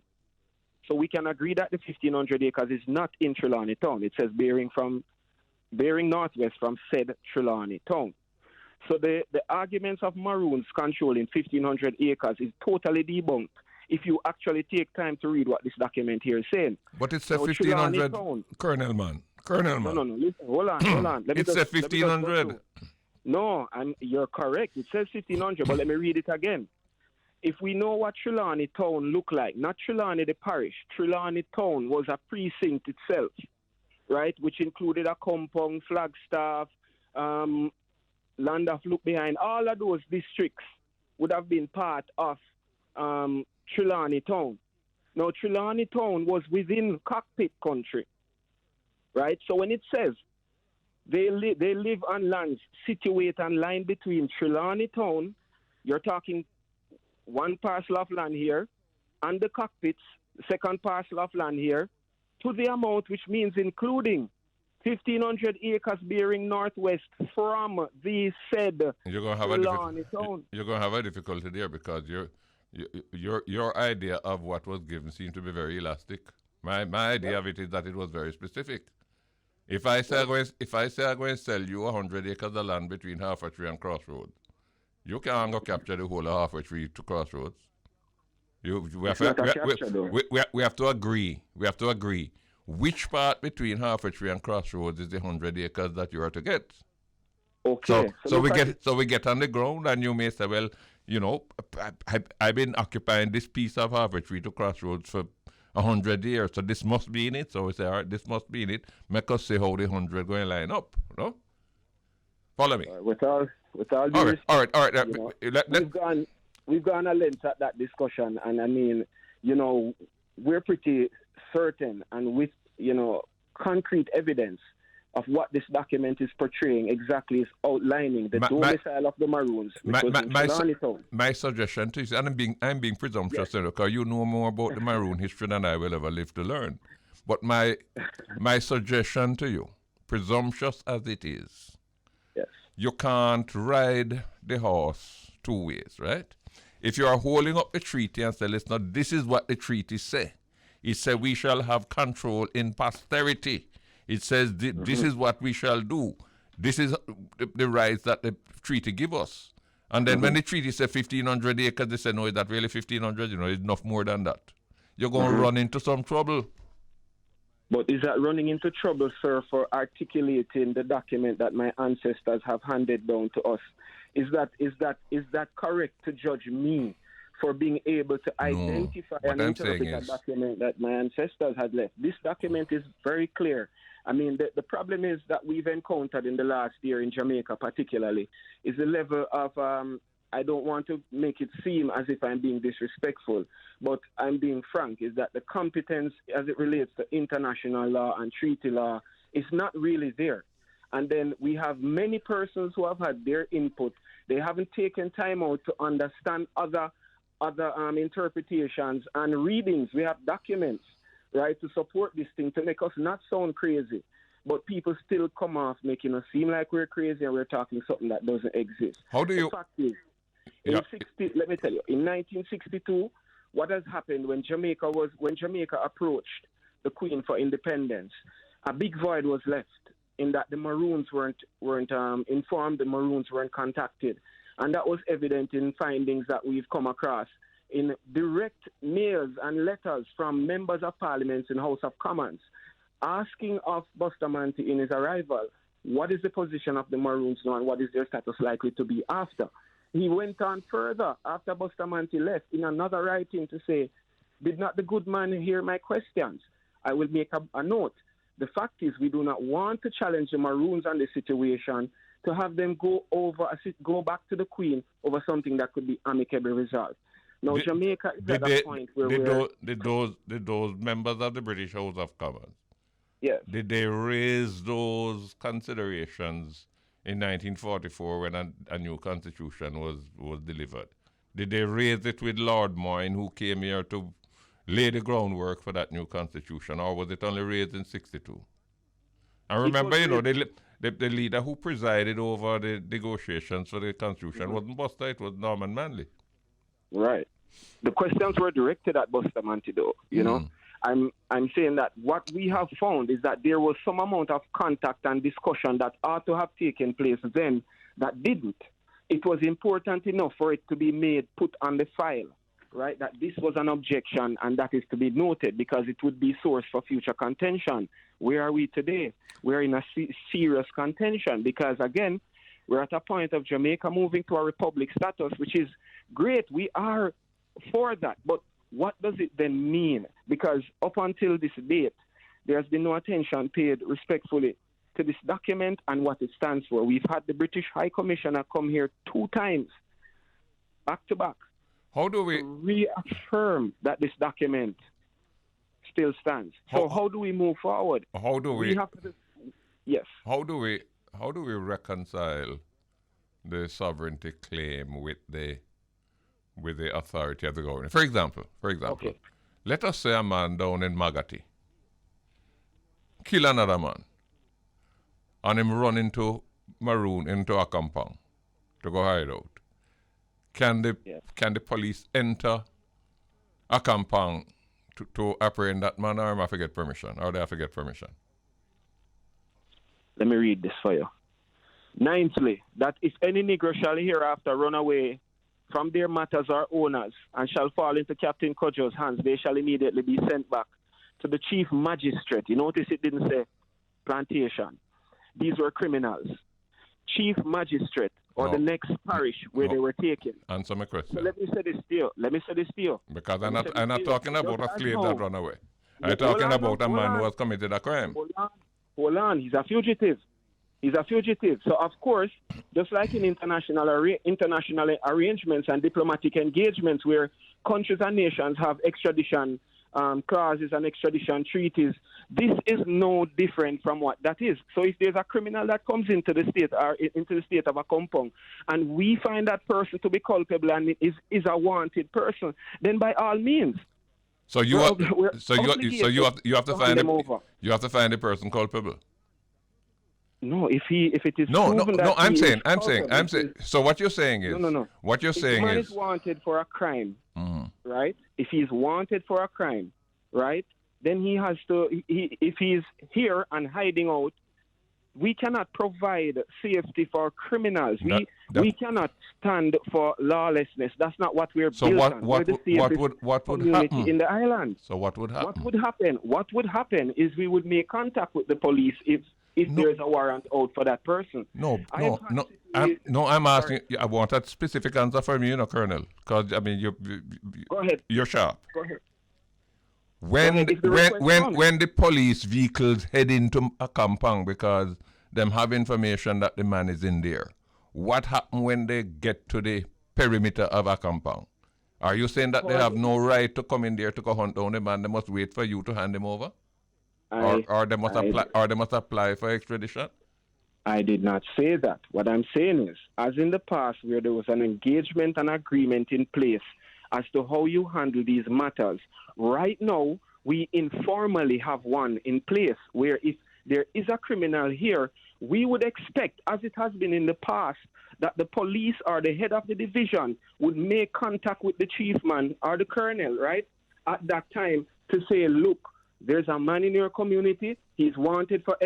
So we can agree that the 1,500 acres is not in Trelawney Town. It says bearing northwest from said Trelawney Town. So the arguments of Maroons controlling 1,500 acres is totally debunked if you actually take time to read what this document here is saying. But it said 1,500, Colonel man. No. Listen, hold on. It said 1,500. No, you're correct. It says 1,500, but let me read it again. If we know what Trelawney Town looked like, not Trelawney the parish, Trelawney Town was a precinct itself, right, which included Accompong, Flagstaff, Land of Look Behind. All of those districts would have been part of Trelawney Town. Now, Trelawney Town was within cockpit country, right? So when it says they live on lands situate and lying between Trelawney Town, you're talking one parcel of land here, and the cockpits, second parcel of land here, to the amount which means including 1,500 acres bearing northwest from the said Trelawney Town. You're going to have a difficulty there because your idea of what was given seemed to be very elastic. My idea of it is that it was very specific. If I say I'm going to sell you 100 acres of land between Half a Tree and Crossroads, you can't go capture the whole of Half a Tree to Crossroads. We have to agree. We have to agree. Which part between Half a Tree and Crossroads is the 100 acres that you are to get? Okay. So we get on the ground, and you may say, well, I've been occupying this piece of Half a Tree to Crossroads for 100 years, so this must be in it. So we say, all right, this must be in it. Make us see how the 100 going to line up. No? Follow me. With all due respect, all right. We've gone a length at that discussion, and I mean, we're pretty certain and with, concrete evidence of what this document is portraying exactly is outlining the domicile of the Maroons. My suggestion to you, and I'm being presumptuous, because you know more about the Maroon history than I will ever live to learn. But my suggestion to you, presumptuous as it is, yes, you can't ride the horse two ways, right? If you are holding up the treaty and say, listen, this is what the treaty say. It says we shall have control in posterity. It says this is what we shall do. This is the rights that the treaty give us. And then when the treaty says 1,500 acres, they say, no, is that really 1,500? It's enough more than that. You're going to run into some trouble. But is that running into trouble, sir, for articulating the document that my ancestors have handed down to us? Is that correct to judge me for being able to identify and interpret a document that my ancestors had left? This document is very clear. I mean, the problem is that we've encountered in the last year in Jamaica particularly is the level of I don't want to make it seem as if I'm being disrespectful, but I'm being frank, is that the competence as it relates to international law and treaty law is not really there. And then we have many persons who have had their input. They haven't taken time out to understand other interpretations and readings. We have documents, right, to support this thing, to make us not sound crazy. But people still come off making us seem like we're crazy and we're talking something that doesn't exist. How do you... The fact is, let me tell you, in 1962, what has happened when Jamaica approached the Queen for independence, a big void was left in that the Maroons weren't informed, the Maroons weren't contacted. And that was evident in findings that we've come across in direct mails and letters from members of parliament in the House of Commons, asking of Bustamante in his arrival, what is the position of the Maroons now and what is their status likely to be after? He went on further after Bustamante left in another writing to say, did not the good man hear my questions? I will make a note. The fact is we do not want to challenge the Maroons on the situation to have them go back to the Queen over something that could be amicably resolved. Now, Jamaica is at a point where did those members of the British House of Commons, yes, did they raise those considerations in 1944 when a new constitution was delivered? Did they raise it with Lord Moyne, who came here to lay the groundwork for that new constitution, or was it only raised in 62? I remember, the leader who presided over the negotiations for the constitution wasn't Buster, it was Norman Manley. Right. The questions were directed at Bustamante, though, you know. I'm saying that what we have found is that there was some amount of contact and discussion that ought to have taken place then that didn't. It was important enough for it to be put on the file, right, that this was an objection and that is to be noted because it would be source for future contention. Where are we today? We're in a serious contention because, again, we're at a point of Jamaica moving to a republic status, which is great. We are for that. But what does it then mean? Because up until this date, there has been no attention paid respectfully to this document and what it stands for. We've had the British High Commissioner come here 2 times, back to back. How do we reaffirm that this document still stands? So how do we move forward? How do we have to, yes. How do we reconcile the sovereignty claim with the authority of the government? For example, okay, let us say a man down in Magati kill another man and him run into Maroon, into Accompong to go hide out. Can the police enter Accompong to apprehend that man, or have to get permission? Or they have to get permission? Let me read this for you. Ninthly, that if any negro shall hereafter run away from their matters or owners, and shall fall into Captain Cudjoe's hands, they shall immediately be sent back to the chief magistrate. You notice it didn't say plantation. These were criminals. Chief magistrate, or the next parish where they were taken. Answer my question. So let me say this to you. Because I'm not talking about a slave that run away. I'm talking about a man who has committed a crime. Hold on. He's a fugitive. So, of course, just like in international arrangements and diplomatic engagements where countries and nations have extradition clauses and extradition treaties, this is no different from what that is. So if there's a criminal that comes into the state or into the state of Accompong, and we find that person to be culpable and is a wanted person, then by all means. So you have to find the person culpable. No, if it is no. I'm saying. So what you're saying is no. What you're saying is wanted for a crime, right? If he's wanted for a crime, right? Then he has to. If he's here and hiding out, we cannot provide safety for criminals. We cannot stand for lawlessness. That's not what we're built on. What would happen in the island? So what would happen? What would happen is we would make contact with the police if there's a warrant out for that person. I'm asking. I want a specific answer from you, Colonel. Because I mean, go ahead. You're sharp. Go ahead. When the police vehicles head into Accompong because them have information that the man is in there, what happens when they get to the perimeter of Accompong. Are you saying that they have no right to come in there to go hunt down the man? They must wait for you to hand him over, or they must apply for extradition. I did not say that. What I'm saying is, as in the past, where there was an engagement and agreement in place as to how you handle these matters, right now we informally have one in place where if there is a criminal here, we would expect, as it has been in the past, that the police or the head of the division would make contact with the chief man or the colonel, right, at that time to say, look, there's a man in your community, he's wanted for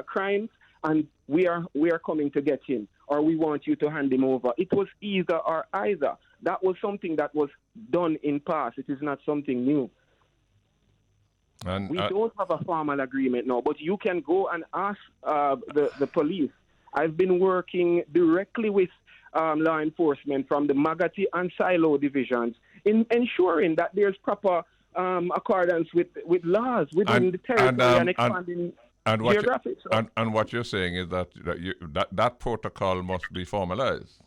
crimes, and we are coming to get him, or we want you to hand him over. It was either or either. That was something that was done in past. It is not something new. We don't have a formal agreement now, but you can go and ask the police. I've been working directly with law enforcement from the Magati and Silo divisions in ensuring that there's proper accordance with laws within the territory and expanding geographic. And what you're saying is that that protocol must be formalized.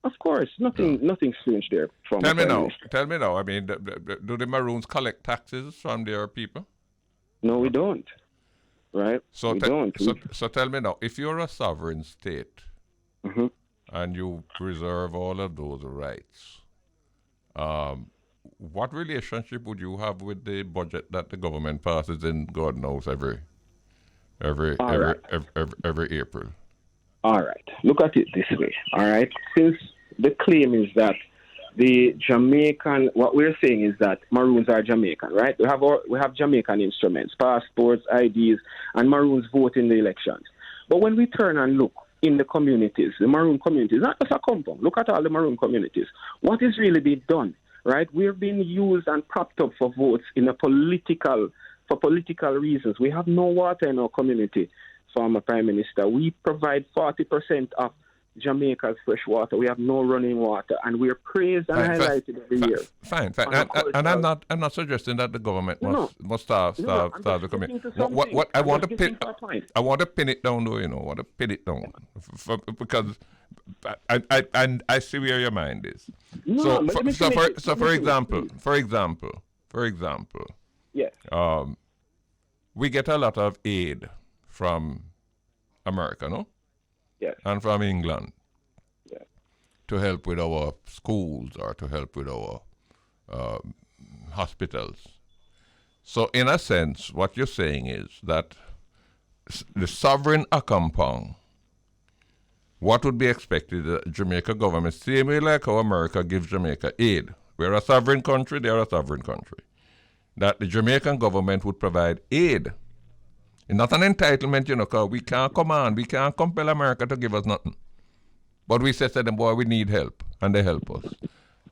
Of course, nothing strange there. Tell me now. I mean, do the Maroons collect taxes from their people? No, we don't. Right? So we don't. So tell me now, if you're a sovereign state and you preserve all of those rights, what relationship would you have with the budget that the government passes in, God knows, every April? All right. Look at it this way. All right. Since the claim is that the Jamaican, what we're saying is that Maroons are Jamaican, right? We have Jamaican instruments, passports, IDs, and Maroons vote in the elections. But when we turn and look in the communities, the Maroon communities, not just Accompong, look at all the Maroon communities. What is really being done, right? We're being used and propped up for votes for political reasons. We have no water in our community, former Prime Minister. We provide 40% of Jamaica's fresh water. We have no running water, and we're praised and highlighted every year. Fine. And I'm not suggesting that the government must starve the community. What I want to pin it down, though. I want to pin it down because I see where your mind is. For example, yes. We get a lot of aid from America, no? Yes. And from England. Yes. To help with our schools or to help with our hospitals. So in a sense, what you're saying is that the sovereign Accompong, what would be expected, the Jamaica government, same way like how America gives Jamaica aid. We're a sovereign country, they're a sovereign country. That the Jamaican government would provide aid. It's not an entitlement, because we can't command, we can't compel America to give us nothing. But we say to them, boy, we need help, and they help us.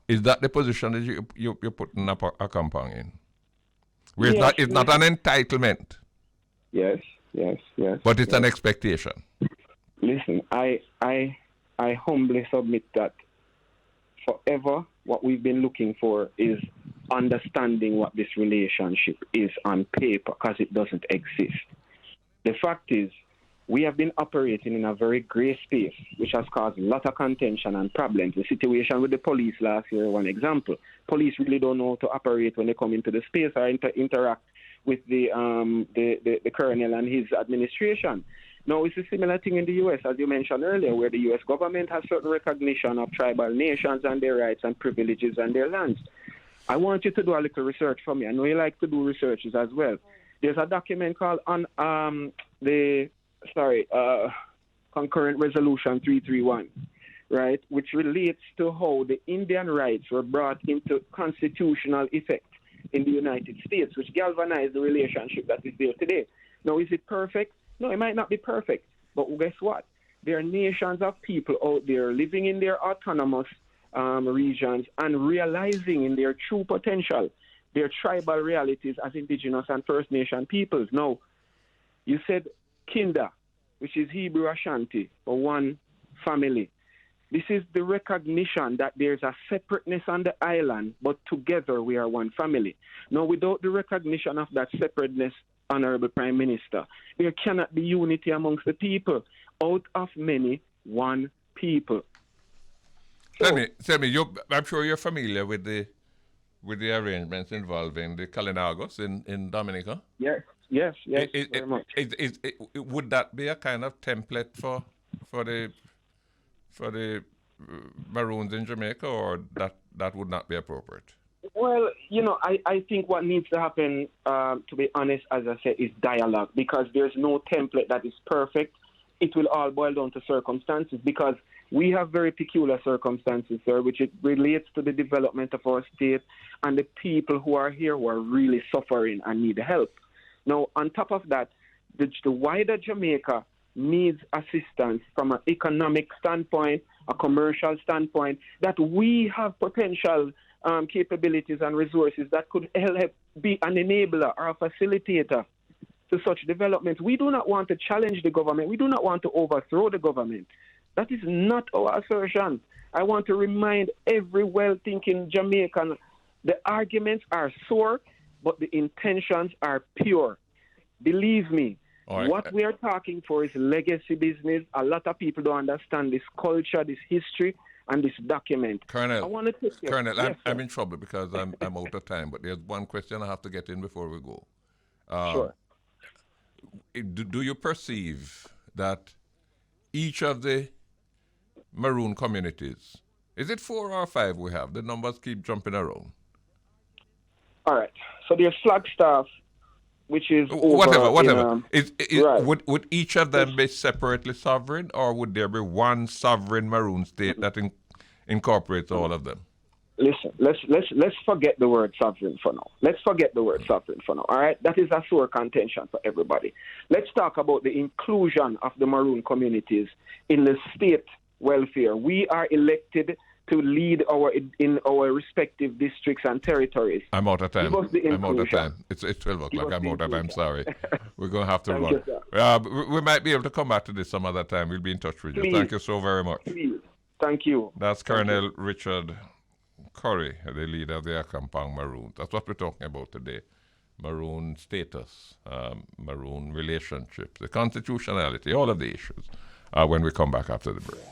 Is that the position that you're putting Accompong in? Where it's not an entitlement. Yes. But it's an expectation. Listen, I humbly submit that forever what we've been looking for is understanding what this relationship is on paper, because it doesn't exist. The fact is, we have been operating in a very grey space, which has caused a lot of contention and problems. The situation with the police last year, one example. Police really don't know how to operate when they come into the space or interact with the colonel and his administration. Now, it's a similar thing in the U.S., as you mentioned earlier, where the U.S. government has certain recognition of tribal nations and their rights and privileges and their lands. I want you to do a little research for me. I know you like to do researches as well. There's a document called Concurrent Resolution 331, right, which relates to how the Indian rights were brought into constitutional effect in the United States, which galvanized the relationship that is there today. Now, is it perfect? No, it might not be perfect. But guess what? There are nations of people out there living in their autonomous regions and realizing in their true potential, their tribal realities as indigenous and First Nation peoples. Now, you said Kinda, which is Hebrew Ashanti, for one family. This is the recognition that there's a separateness on the island, but together we are one family. Now, without the recognition of that separateness, Honorable Prime Minister, there cannot be unity amongst the people. Out of many, one people. Tell me. I'm sure you're familiar with the arrangements involving the Kalinagos in Dominica. Yes, very much. Would that be a kind of template for the for the Maroons in Jamaica, or that would not be appropriate? Well, I think what needs to happen, to be honest, as I said, is dialogue, because there's no template that is perfect. It will all boil down to circumstances, because we have very peculiar circumstances, sir, which it relates to the development of our state and the people who are here who are really suffering and need help. Now, on top of that, the wider Jamaica needs assistance from an economic standpoint, a commercial standpoint, that we have potential capabilities and resources that could help be an enabler or a facilitator to such development. We do not want to challenge the government. We do not want to overthrow the government. That is not our assertion. I want to remind every well-thinking Jamaican, the arguments are sore, but the intentions are pure. Believe me, right. What we are talking for is legacy business. A lot of people don't understand this culture, this history, and this document. Colonel, I want to take Colonel, yes, I'm in trouble because I'm out of time, but there's one question I have to get in before we go. Sure. Do you perceive that each of the Maroon communities, is it 4 or 5 we have? The numbers keep jumping around. All right. So there's Flagstaff, which is whatever. Right. Would each of them be separately sovereign, or would there be one sovereign Maroon state that incorporates all of them? Listen, let's forget the word sovereign for now. All right, that is a sore contention for everybody. Let's talk about the inclusion of the Maroon communities in the state welfare. We are elected to lead in our respective districts and territories. I'm out of time. It's 12 o'clock. I'm out of time. Sorry. We're going to have to run. We might be able to come back to this some other time. We'll be in touch with you. Please. Thank you so very much. Please. Thank you. That's Colonel Richard Currie, the leader of the Accompong Maroon. That's what we're talking about today. Maroon status, Maroon relationships, the constitutionality, all of the issues when we come back after the break.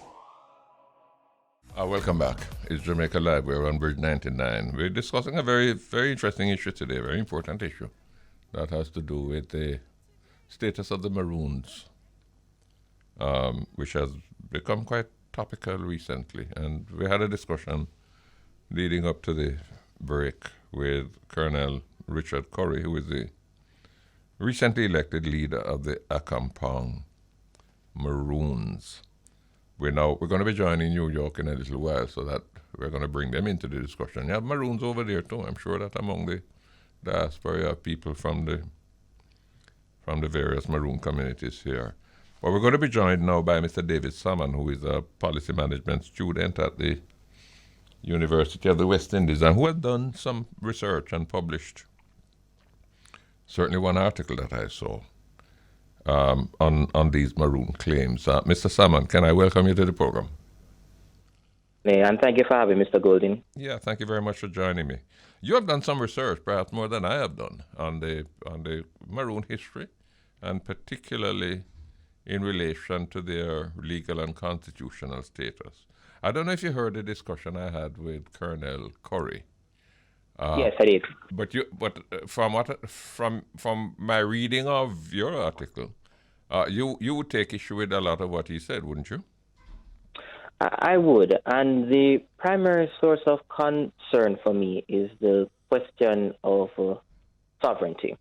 Welcome back. It's Jamaica Live. We're on Bridge 99. We're discussing a very, very interesting issue today, a very important issue that has to do with the status of the Maroons, which has become quite topical recently. And we had a discussion leading up to the break with Colonel Richard Currie, who is the recently elected leader of the Accompong Maroons. We're going to be joining New York in a little while, so that we're going to bring them into the discussion. You have Maroons over there too. I'm sure that among the diaspora, you have people from the various Maroon communities here. But we're going to be joined now by Mr. David Salmon, who is a policy management student at the University of the West Indies, and who has done some research and published certainly one article that I saw on these Maroon claims. Mr. Salmon, can I welcome you to the program? And thank you for having me, Mr. Golding. Yeah, thank you very much for joining me. You have done some research, perhaps more than I have done, on the Maroon history, and particularly in relation to their legal and constitutional status. I don't know if you heard the discussion I had with Colonel Currie. Yes, I did. But from my reading of your article, you would take issue with a lot of what he said, wouldn't you? I would. And the primary source of concern for me is the question of sovereignty,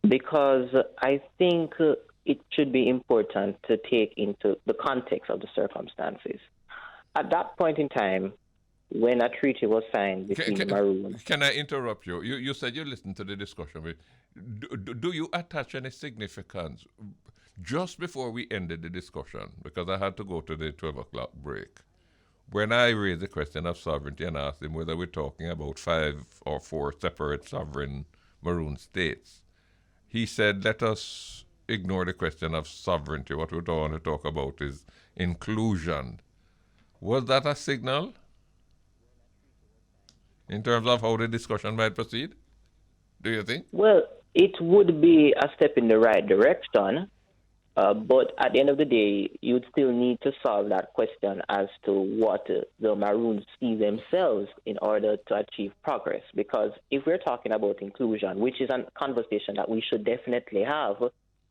because I think it should be important to take into the context of the circumstances. At that point in time, when a treaty was signed between the Maroons... Can I interrupt you? You said you listened to the discussion. Do you attach any significance just before we ended the discussion, because I had to go to the 12 o'clock break, when I raised the question of sovereignty and asked him whether we're talking about 5 or 4 separate sovereign Maroon states, he said, let us ignore the question of sovereignty. What we want to talk about is inclusion. Was that a signal in terms of how the discussion might proceed? Do you think? Well, it would be a step in the right direction, But at the end of the day, you'd still need to solve that question as to what the Maroons see themselves in order to achieve progress. Because if we're talking about inclusion, which is a conversation that we should definitely have,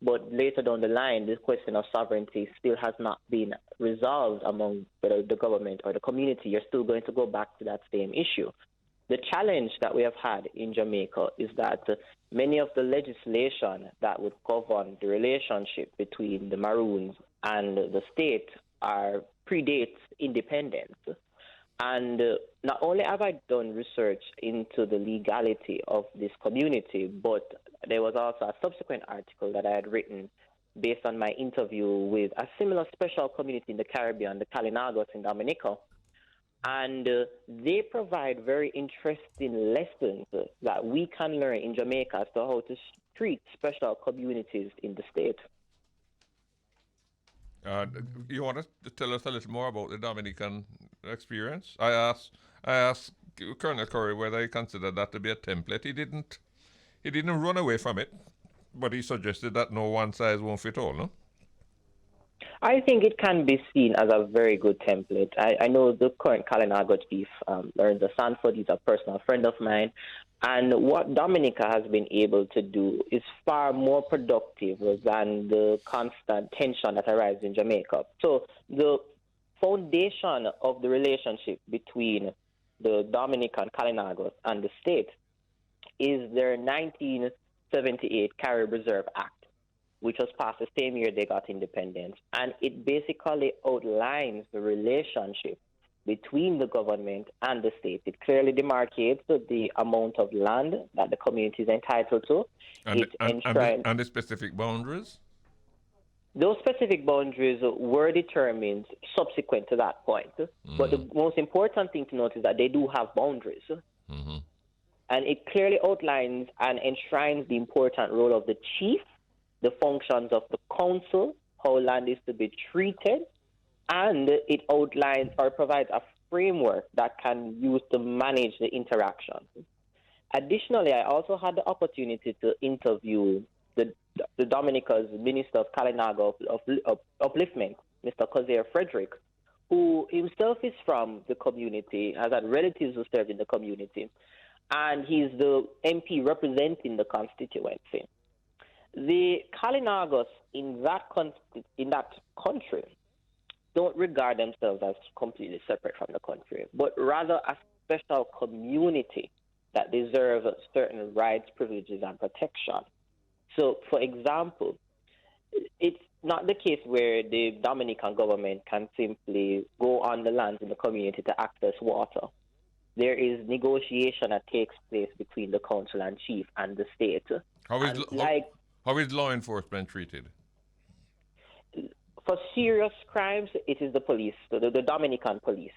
but later down the line, this question of sovereignty still has not been resolved among the government or the community, you're still going to go back to that same issue. The challenge that we have had in Jamaica is that many of the legislation that would govern the relationship between the Maroons and the state predates independence. And not only have I done research into the legality of this community, but there was also a subsequent article that I had written based on my interview with a similar special community in the Caribbean, the Kalinagos in Dominica. And they provide very interesting lessons that we can learn in Jamaica as to how to treat special communities in the state. You want to tell us a little more about the Dominican experience? I asked Colonel Currie whether he considered that to be a template. He didn't run away from it, but he suggested that no one size won't fit all, no? I think it can be seen as a very good template. I know the current Kalinago chief, Lorenzo Sanford, he's a personal friend of mine. And what Dominica has been able to do is far more productive than the constant tension that arises in Jamaica. So the foundation of the relationship between the Dominican Kalinagos and the state is their 1978 Carib Reserve Act, which was passed the same year they got independence. And it basically outlines the relationship between the government and the state. It clearly demarcates the amount of land that the community is entitled to. And the specific boundaries? Those specific boundaries were determined subsequent to that point. Mm-hmm. But the most important thing to note is that they do have boundaries. Mm-hmm. And it clearly outlines and enshrines the important role of the chief, the functions of the council, how land is to be treated, and it outlines or provides a framework that can use to manage the interaction. Additionally, I also had the opportunity to interview the Dominica's Minister of Kalinago of Upliftment, Mr. Kosir Frederick, who himself is from the community, has had relatives who served in the community, and he's the MP representing the constituency. The Kalinagos in that country don't regard themselves as completely separate from the country, but rather a special community that deserves certain rights, privileges, and protection. So, for example, it's not the case where the Dominican government can simply go on the lands in the community to access water. There is negotiation that takes place between the council and chief and the state. How is law enforcement treated? For serious crimes, it is the police, the Dominican police.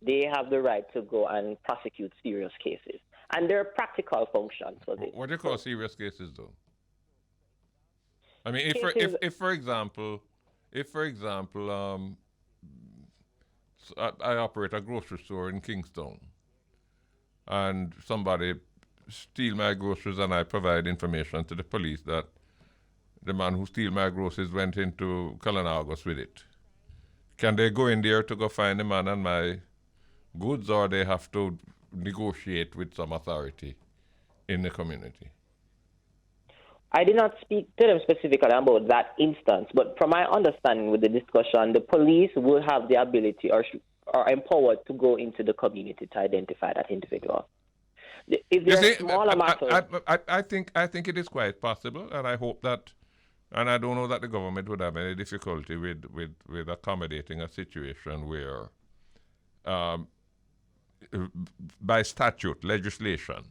They have the right to go and prosecute serious cases. And there are practical functions for this. What do you call serious cases, though? I mean, if for example, I operate a grocery store in Kingston, and somebody steal my groceries and I provide information to the police that the man who steal my groceries went into Kalinagos with it. Can they go in there to go find the man and my goods, or they have to negotiate with some authority in the community? I did not speak to them specifically about that instance, but from my understanding with the discussion, the police will have the ability or are empowered to go into the community to identify that individual. If there are smaller matters, I think it is quite possible, and I hope that, and I don't know that the government would have any difficulty with accommodating a situation where, by statute, legislation,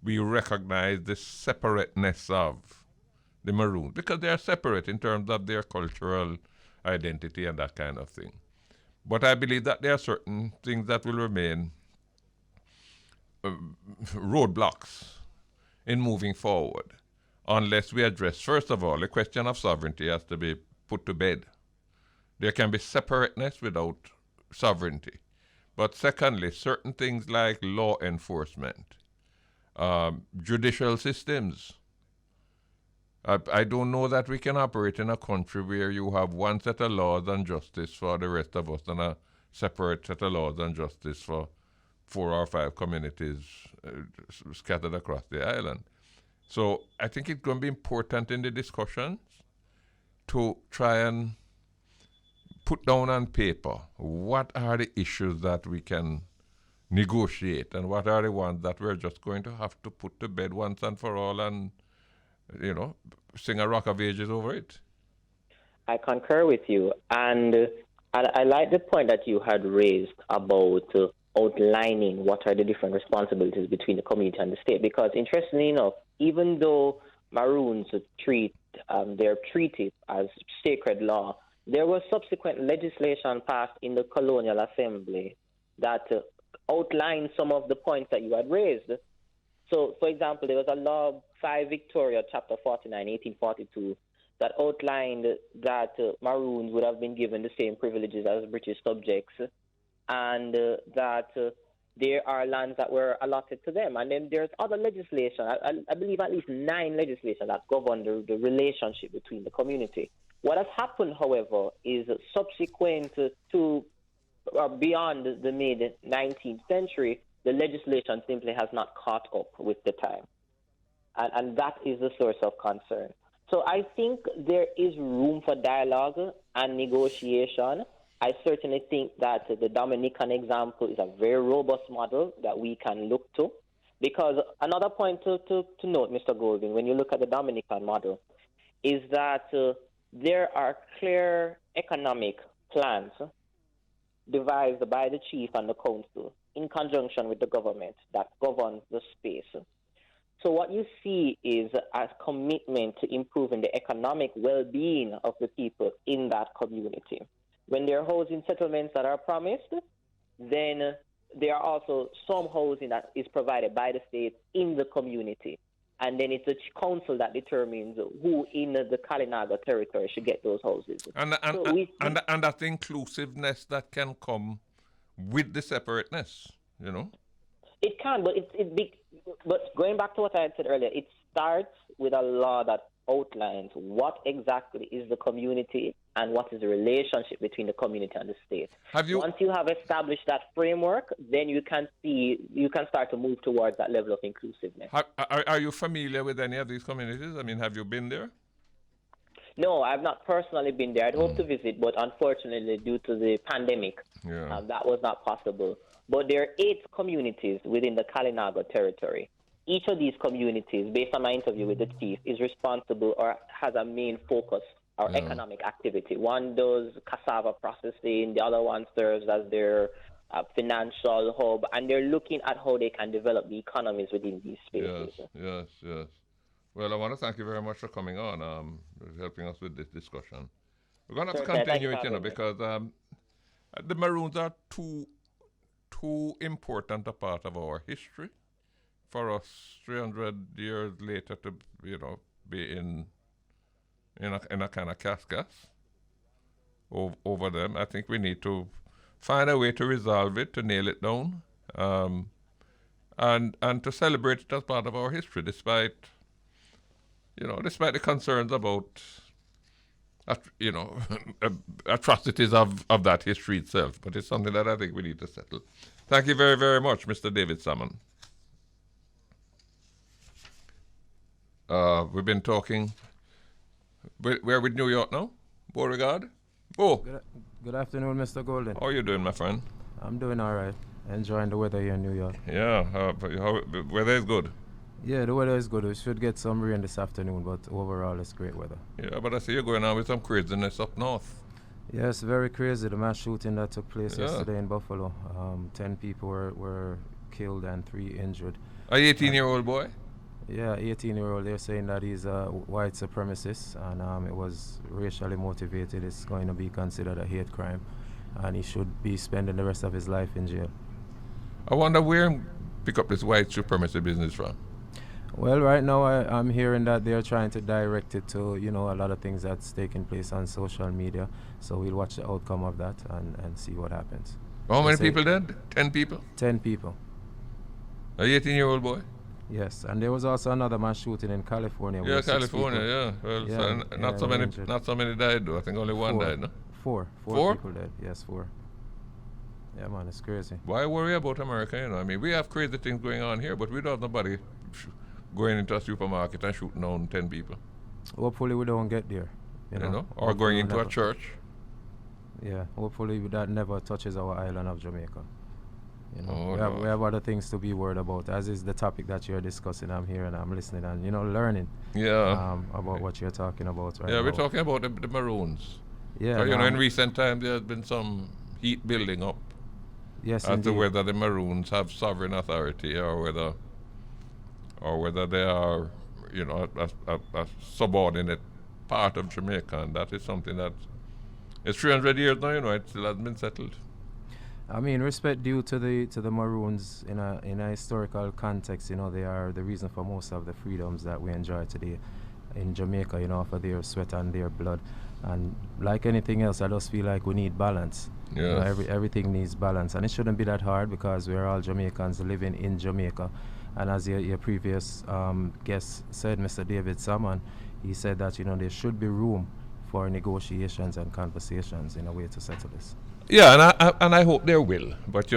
we recognize the separateness of the Maroons, because they are separate in terms of their cultural identity and that kind of thing. But I believe that there are certain things that will remain roadblocks in moving forward unless we address, first of all, the question of sovereignty has to be put to bed. There can be separateness without sovereignty. But secondly, certain things like law enforcement, judicial systems, I don't know that we can operate in a country where you have one set of laws and justice for the rest of us and a separate set of laws and justice for 4 or 5 communities scattered across the island. So I think it's going to be important in the discussions to try and put down on paper what are the issues that we can negotiate and what are the ones that we're just going to have to put to bed once and for all and, sing a rock of ages over it. I concur with you. And I like the point that you had raised about outlining what are the different responsibilities between the community and the state. Because interestingly enough, even though Maroons treat their treaties as sacred law, there was subsequent legislation passed in the Colonial Assembly that outlined some of the points that you had raised. So, for example, there was a law 5 Victoria, Chapter 49, 1842, that outlined that Maroons would have been given the same privileges as British subjects, and that there are lands that were allotted to them. And then there's other legislation, I believe at least 9 legislation that govern the relationship between the community. What has happened, however, is subsequent to or beyond the mid-19th century, the legislation simply has not caught up with the time. And that is the source of concern. So I think there is room for dialogue and negotiation. I certainly think that the Dominican example is a very robust model that we can look to. Because another point to note, Mr. Golding, when you look at the Dominican model, is that there are clear economic plans devised by the chief and the council in conjunction with the government that governs the space. So what you see is a commitment to improving the economic well-being of the people in that community. When there are housing settlements that are promised, then there are also some housing that is provided by the state in the community. And then it's the council that determines who in the Kalinaga territory should get those houses. And that inclusiveness that can come with the separateness, It can, but but going back to what I had said earlier, it starts with a law that outlines what exactly is the community and what is the relationship between the community and the state. Once you have established that framework, then you can start to move towards that level of inclusiveness. Are you familiar with any of these communities? I mean, have you been there? No, I've not personally been there. I'd hope to visit, but unfortunately, due to the pandemic, that was not possible. But there are 8 communities within the Kalinaga territory. Each of these communities, based on my interview with the chief, is responsible or has a main focus or economic activity. One does cassava processing, the other one serves as their financial hub, and they're looking at how they can develop the economies within these spaces. Yes. Well, I want to thank you very much for coming on, helping us with this discussion. We're going to have to continue it, because the Maroons are too important a part of our history for us 300 years later to, be in a kind of cascade over them. I think we need to find a way to resolve it, to nail it down, and to celebrate it as part of our history, despite the concerns about, atrocities of that history itself. But it's something that I think we need to settle. Thank you very, very much, Mr. David Salmon. We've been talking. We're with New York now. Beauregard. Good afternoon, Mr. Golden. How are you doing, my friend? I'm doing all right. Enjoying the weather here in New York. Yeah, weather is good. Yeah, the weather is good. We should get some rain this afternoon, but overall it's great weather. Yeah, but I see you're going on with some craziness up north. Yes, very crazy. The mass shooting that took place yesterday in Buffalo. 10 people were killed and 3 injured. An 18-year-old boy? Yeah, 18-year-old. They're saying that he's a white supremacist and it was racially motivated. It's going to be considered a hate crime, and he should be spending the rest of his life in jail. I wonder where he pick up this white supremacy business from. Well, right now I'm hearing that they're trying to direct it to, a lot of things that's taking place on social media. So we'll watch the outcome of that and see what happens. How many people dead? 10 people? 10 people. An 18-year-old boy? Yes, and there was also another mass shooting in California. Yeah, where 6 California. people- Yeah. Well, Yeah, so not so were many. injured. Not so many died though. I think only one Four. died. No. Four Four? people dead. Yes, 4. Yeah, man, it's crazy. Why worry about America? You know, I mean, we have crazy things going on here, but we don't have nobody going into a supermarket and shooting down 10 people. Hopefully we don't get there. You know, or Hopefully going we into a never- church. Yeah, hopefully that never touches our island of Jamaica. You know, Oh, we have other things to be worried about, as is the topic that you're discussing. I'm here and I'm listening and, learning Yeah. about what you're talking about right Yeah, now. we're talking about the Maroons. Yeah, So, in man. recent times there has been some heat building up Yes, as to indeed. whether the Maroons have sovereign authority or whether they are, a subordinate part of Jamaica, and that is something that it's 300 years now. It still hasn't been settled. I mean, respect due to the Maroons in a historical context. They are the reason for most of the freedoms that we enjoy today in Jamaica. For their sweat and their blood. And like anything else, I just feel like we need balance. Yes. Everything needs balance, and it shouldn't be that hard because we're all Jamaicans living in Jamaica. And as your previous guest said, Mr. David Salmon, he said that there should be room for negotiations and conversations in a way to settle this. Yeah, and I hope there will. But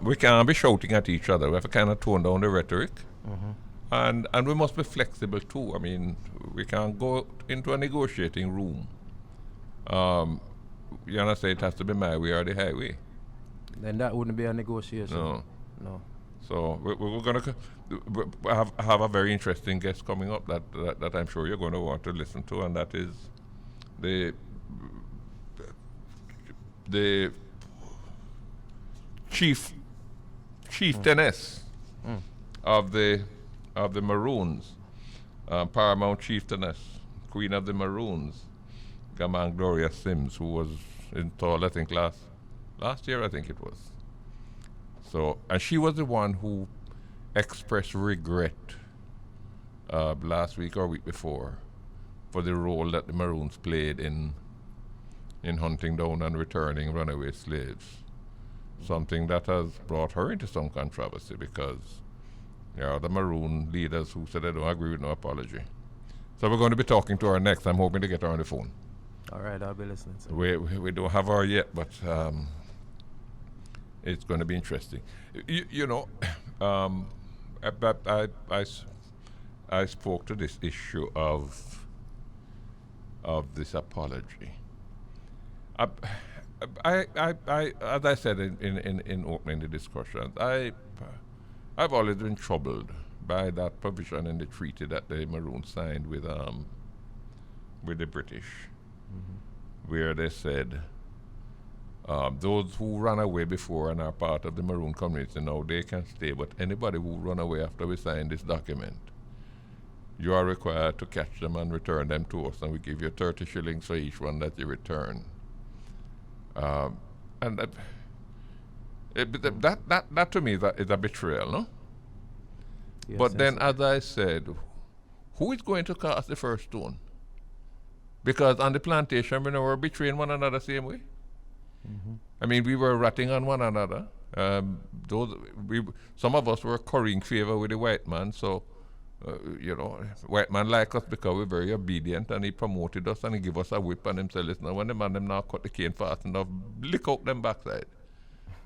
we can't be shouting at each other. We have to kind of tone down the rhetoric, and we must be flexible too. I mean, we can't go into a negotiating room. Say it has to be my way or the highway. Then that wouldn't be a negotiation. No. So we're going to have a very interesting guest coming up that I'm sure you're going to want to listen to, and that is the chieftainess of the Maroons, paramount chieftainess, queen of the Maroons, Gaman Gloria Sims, who was installed, I think, last year, I think it was. So, and she was the one who expressed regret last week or week before for the role that the Maroons played in hunting down and returning runaway slaves. Something that has brought her into some controversy because there are the Maroon leaders who said they don't agree with no apology. So we're going to be talking to her next. I'm hoping to get her on the phone. All right, I'll be listening. Sir. We don't have her yet, but it's going to be interesting. I spoke to this issue of this apology. I as I said in opening the discussion, I've always been troubled by that provision in the treaty that the Maroons signed with the British, where they said those who ran away before and are part of the Maroon community now they can stay, but anybody who run away after we sign this document, you are required to catch them and return them to us, and we give you 30 shillings for each one that you return. And that to me is a betrayal, no? Yes, But then, yes. as I said, who is going to cast the first stone? Because on the plantation, we were betraying one another same way. I mean, we were ratting on one another. Some of us were currying favor with the white man, so white man like us because we're very obedient, and he promoted us and he give us a whip and him say, listen, when the man them now cut the cane fast enough, lick out them backside.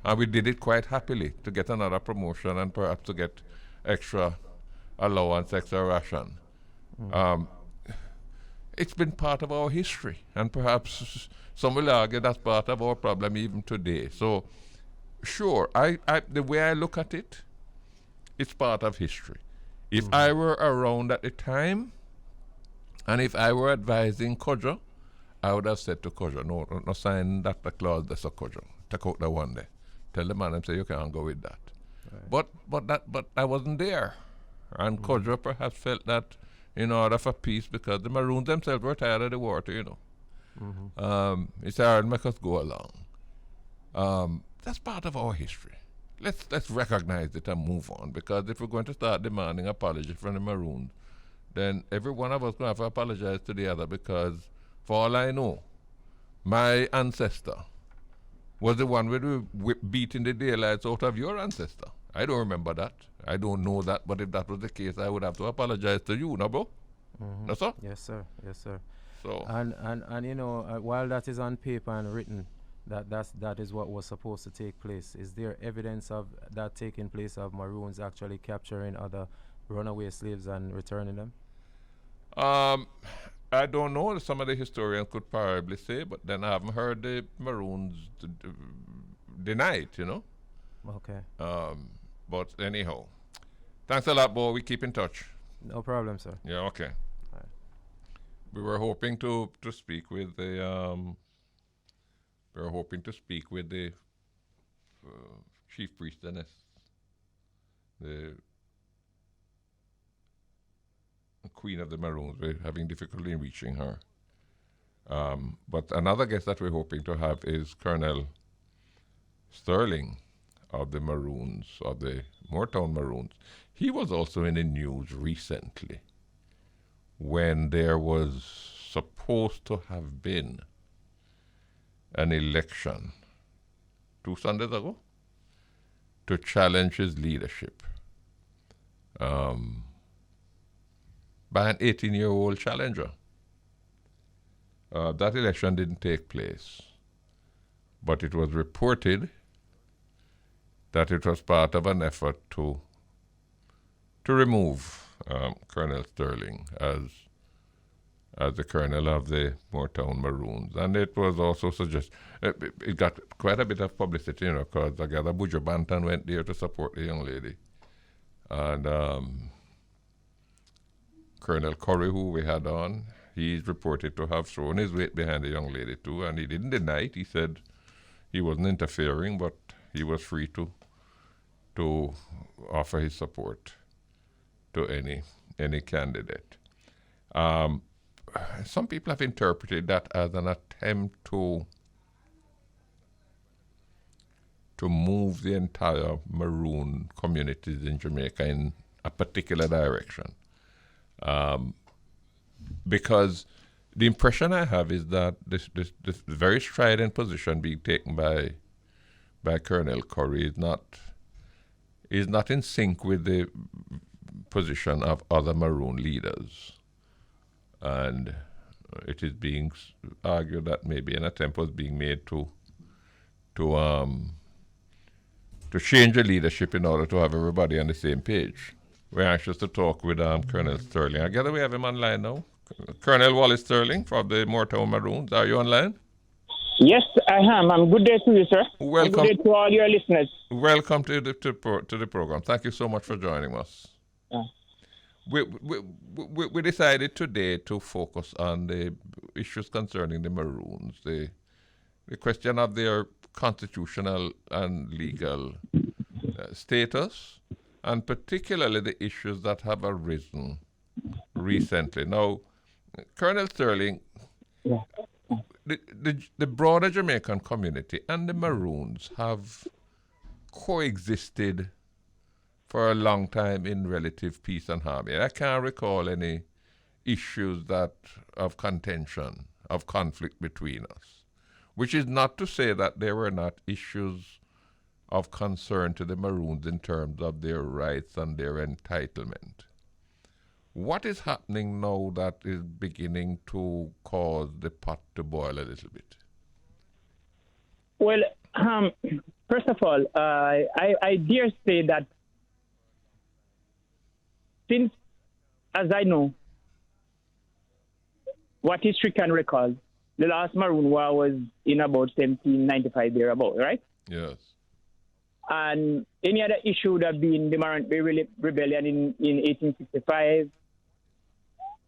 And we did it quite happily to get another promotion and perhaps to get extra allowance, extra ration. It's been part of our history, and perhaps some will argue that's part of our problem even today. So, sure, the way I look at it, it's part of history. If I were around at the time, and if I were advising Kojo, I would have said to Kojo, no sign that the clause that's a Kojo. Take out the one there. Tell the man and say you can't go with that. Right. But I wasn't there. And Kojo perhaps felt that in order for peace, because the Maroons themselves were tired of the water, it's hard to make us go along. That's part of our history. Let's recognize it and move on, because if we're going to start demanding apology from the Maroons, then every one of us going to have to apologize to the other, because for all I know, my ancestor was the one with the whip beating the daylights out of your ancestor. I don't remember that. I don't know that. But if that was the case, I would have to apologize to you, no, bro? No, sir? Yes, sir. Yes, sir. So, And you know, while that is on paper and written, that is what was supposed to take place. Is there evidence of that taking place, of Maroons actually capturing other runaway slaves and returning them? I don't know. Some of the historians could probably say, but then I haven't heard the Maroons deny it, you know? Okay. But anyhow, thanks a lot, boy. We keep in touch. No problem, sir. Yeah, okay. Alright. We were hoping to speak with the chief priestess, the queen of the Maroons. We're having difficulty in reaching her. But another guest that we're hoping to have is Colonel Sterling of the Maroons, of the Moortown Maroons. He was also in the news recently when there was supposed to have been an election 2 Sundays ago to challenge his leadership by an 18-year-old challenger. That election didn't take place, but it was reported that it was part of an effort to remove Colonel Sterling as the colonel of the Moortown Maroons. And it was also it got quite a bit of publicity, you know, because I gather Buju Banton went there to support the young lady. And Colonel Currie, who we had on, he's reported to have thrown his weight behind the young lady too, and he didn't deny it. He said he wasn't interfering, but he was free to offer his support to any candidate. Some people have interpreted that as an attempt to move the entire Maroon communities in Jamaica in a particular direction. Because the impression I have is that this very strident position being taken by Colonel Currie is not in sync with the position of other Maroon leaders. And it is being argued that maybe an attempt was being made to change the leadership in order to have everybody on the same page. We're anxious to talk with Colonel Sterling. I gather we have him online now. Colonel Wallace Sterling from the Moortown Maroons. Are you online? Yes, I am. Good day to you, sir. Welcome. And good day to all your listeners. Welcome to the program. Thank you so much for joining us. We decided today to focus on the issues concerning the Maroons, the question of their constitutional and legal status, and particularly the issues that have arisen recently. Now, Colonel Sterling, the broader Jamaican community and the Maroons have coexisted for a long time in relative peace and harmony. I can't recall any issues of contention, of conflict between us, which is not to say that there were not issues of concern to the Maroons in terms of their rights and their entitlement. What is happening now that is beginning to cause the pot to boil a little bit? Well, first of all, I dare say that since, as I know, what history can recall, the last Maroon War was in about 1795 thereabout, right? Yes. And any other issue would have been the Maroon Rebellion in 1865.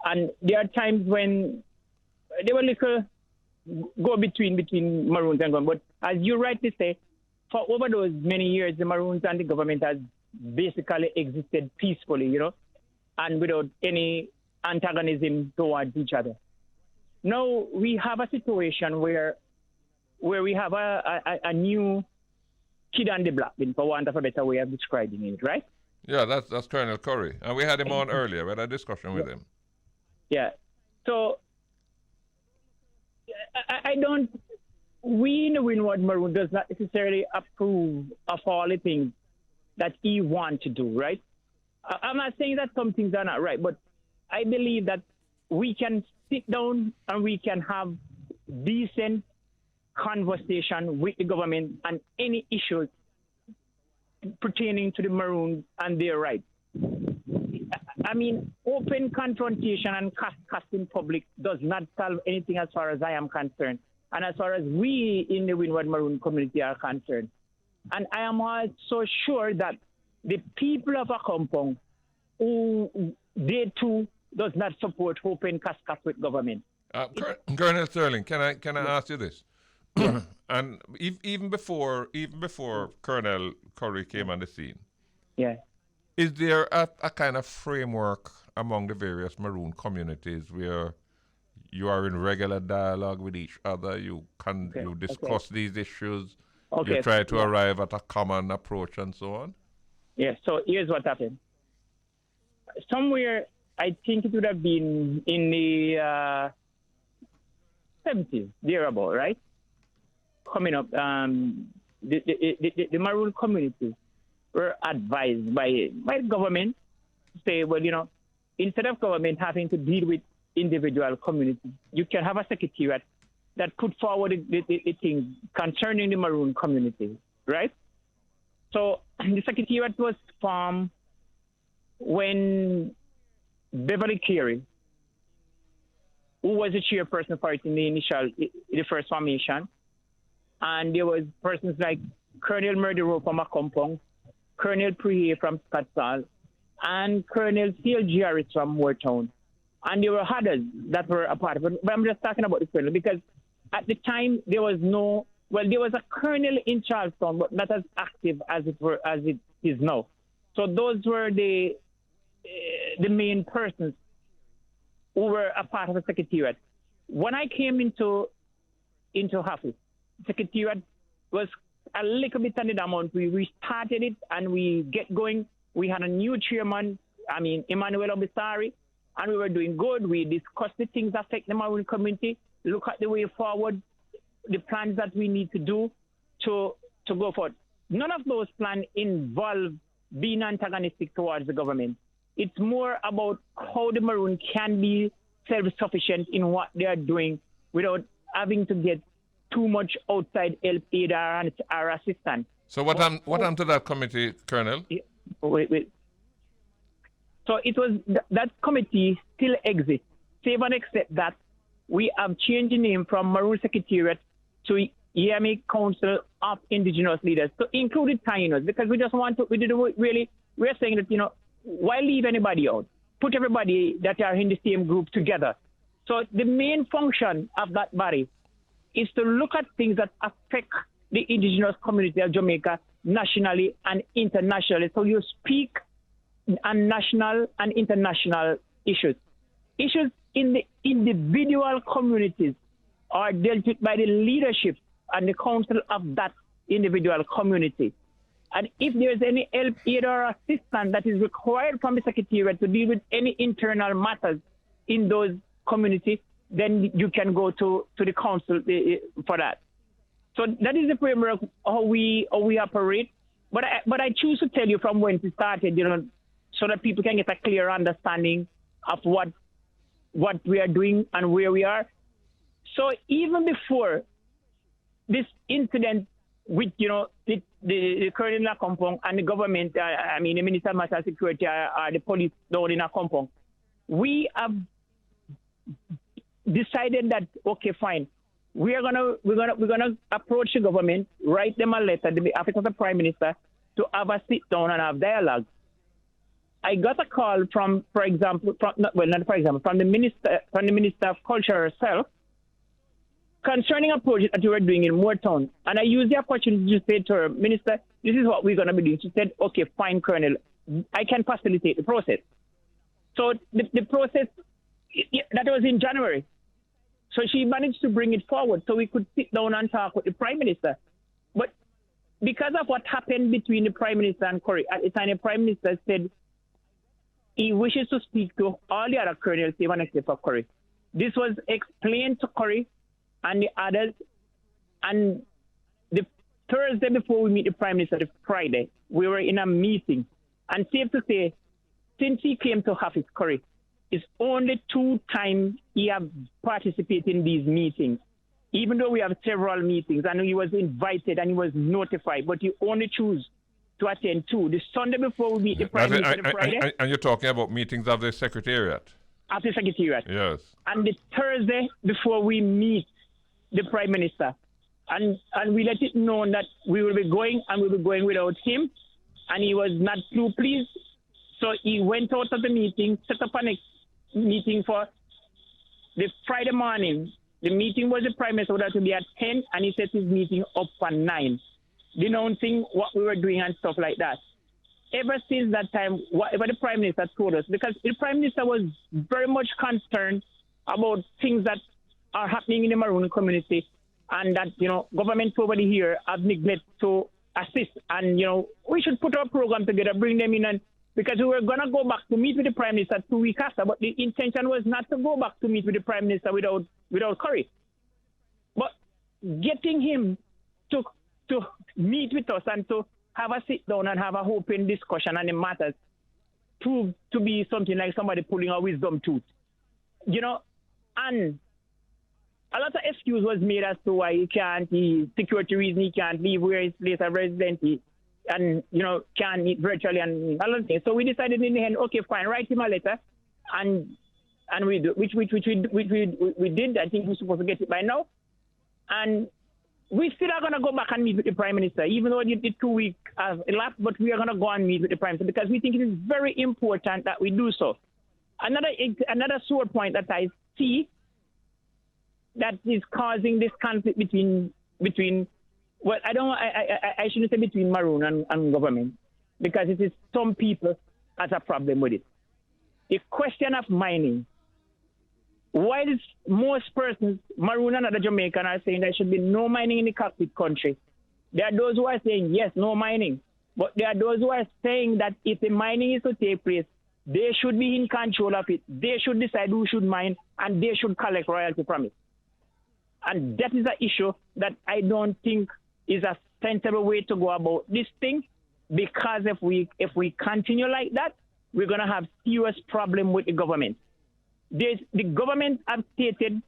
And there are times when there were little go between Maroons and Gun. But as you rightly say, for over those many years, the Maroons and the government has basically existed peacefully, you know, and without any antagonism towards each other. Now we have a situation where we have a new kid on the block, for want of a better way of describing it, right? Yeah, that's Colonel Currie. And we had him on earlier. We had a discussion with him. Yeah. So we in the Windward Maroon does not necessarily approve of all the things that he wants to do, right? I'm not saying that some things are not right, but I believe that we can sit down and we can have decent conversation with the government on any issues pertaining to the Maroons and their rights. I mean, open confrontation and casting public does not solve anything as far as I am concerned, and as far as we in the Windward Maroon community are concerned. And I am also sure that the people of Accompong, who they too does not support open cascade with government. Colonel Sterling, can I ask you this? And even before Colonel Currie came on the scene, yeah, is there a kind of framework among the various Maroon communities where you are in regular dialogue with each other? You discuss these issues. You try to arrive at a common approach and so on. Yeah. So here's what happened. Somewhere, I think it would have been in the 70s, thereabout, right? Coming up, the Maroon communities were advised by the government to say, well, instead of government having to deal with individual communities, you can have a secretariat that put forward the things concerning the Maroon community, right? So the secretariat was formed when Beverly Currie, who was the chairperson for it in the first formation, and there was persons like Colonel Murdero from Accompong, Colonel Prihe from Scottsdale, and Colonel C.L.G. Harris from Moortown. And there were others that were a part of it. But I'm just talking about the colonel because at the time there was a colonel in Charleston, but not as active as it is now. So those were the main persons who were a part of the secretariat. When I came into office, secretariat was a little bit under the amount. We started it and we get going. We had a new chairman, Emmanuel Obisari, and we were doing good. We discussed the things that affect the Maroon community, look at the way forward, the plans that we need to do to go forward. None of those plans involve being antagonistic towards the government. It's more about how the Maroon can be self-sufficient in what they are doing without having to get too much outside help, aid, or assistance. So what happened to that committee, Colonel? Wait. So it was that committee still exists, save and except that we have changed the name from Maroon Secretariat to Yami Council of Indigenous Leaders, to include the Taínos, because we're saying that, why leave anybody out? Put everybody that are in the same group together. So the main function of that body is to look at things that affect the indigenous community of Jamaica nationally and internationally. So you speak on national and international issues. Issues in the individual communities are dealt with by the leadership and the council of that individual community. And if there's any help, aid, or assistance that is required from the secretariat to deal with any internal matters in those communities, then you can go to the council for that. So that is the framework how we operate. But I choose to tell you from when it started, so that people can get a clear understanding of what we are doing and where we are. So even before this incident with, the Colonel in Accompong and the government, the Minister of National Security or the police down in Accompong, we have decided that, okay, fine, we're gonna approach the government, write them a letter, the office of the Prime Minister, to have a sit down and have dialogue. I got a call from the Minister of Culture herself concerning a project that we were doing in Moortown. And I used the opportunity to say to her, Minister, this is what we're going to be doing. She said, okay, fine, Colonel, I can facilitate the process. So the process, that was in January. So she managed to bring it forward so we could sit down and talk with the Prime Minister. But because of what happened between the Prime Minister and Currie, at the time the Prime Minister said he wishes to speak to all the other colonels, even except for Currie. This was explained to Currie and the others. And the Thursday before we meet the Prime Minister, the Friday, we were in a meeting. And safe to say, since he came to office, Currie, it's only 2 times he have participated in these meetings. Even though we have several meetings, and he was invited and he was notified, but he only chose to attend 2. The Sunday before we meet the Prime Minister, the Friday. And you're talking about meetings of the Secretariat? Of the Secretariat. Yes. And the Thursday before we meet the Prime Minister. And we let it known that we will be going, and we will be going without him. And he was not too pleased. So he went out of the meeting, set up a next meeting for the Friday morning. The meeting was the Prime Minister would have to be at 10, and he set his meeting up for 9, denouncing what we were doing and stuff like that. Ever since that time, whatever the Prime Minister told us, because the Prime Minister was very much concerned about things that are happening in the Maroon community, and that, government over here have neglected to assist. And, we should put our program together, bring them in, and because we were going to go back to meet with the Prime Minister 2 weeks after, but the intention was not to go back to meet with the Prime Minister without Currie. But getting him to meet with us and to have a sit down and have a open discussion on the matters proved to be something like somebody pulling a wisdom tooth. And a lot of excuse was made as to why security reason, he can't leave where his place of residence, and, can't meet virtually and a lot of things. So we decided in the end, okay, fine, write him a letter, and we do, which we did. I think we're supposed to get it by now. And we still are going to go back and meet with the Prime Minister, even though the 2 weeks have elapsed, but we are going to go and meet with the Prime Minister because we think it is very important that we do so. Another sore point that I see that is causing this conflict between well, I shouldn't say between Maroon and government, because it is some people has a problem with it. The question of mining. While most persons, Maroon and other Jamaican, are saying there should be no mining in the cockpit country, there are those who are saying, yes, no mining. But there are those who are saying that if the mining is to take place, they should be in control of it. They should decide who should mine, and they should collect royalty from it. And that is an issue that I don't think is a sensible way to go about this thing, because if we continue like that, we're going to have serious problem with the government. The government have stated,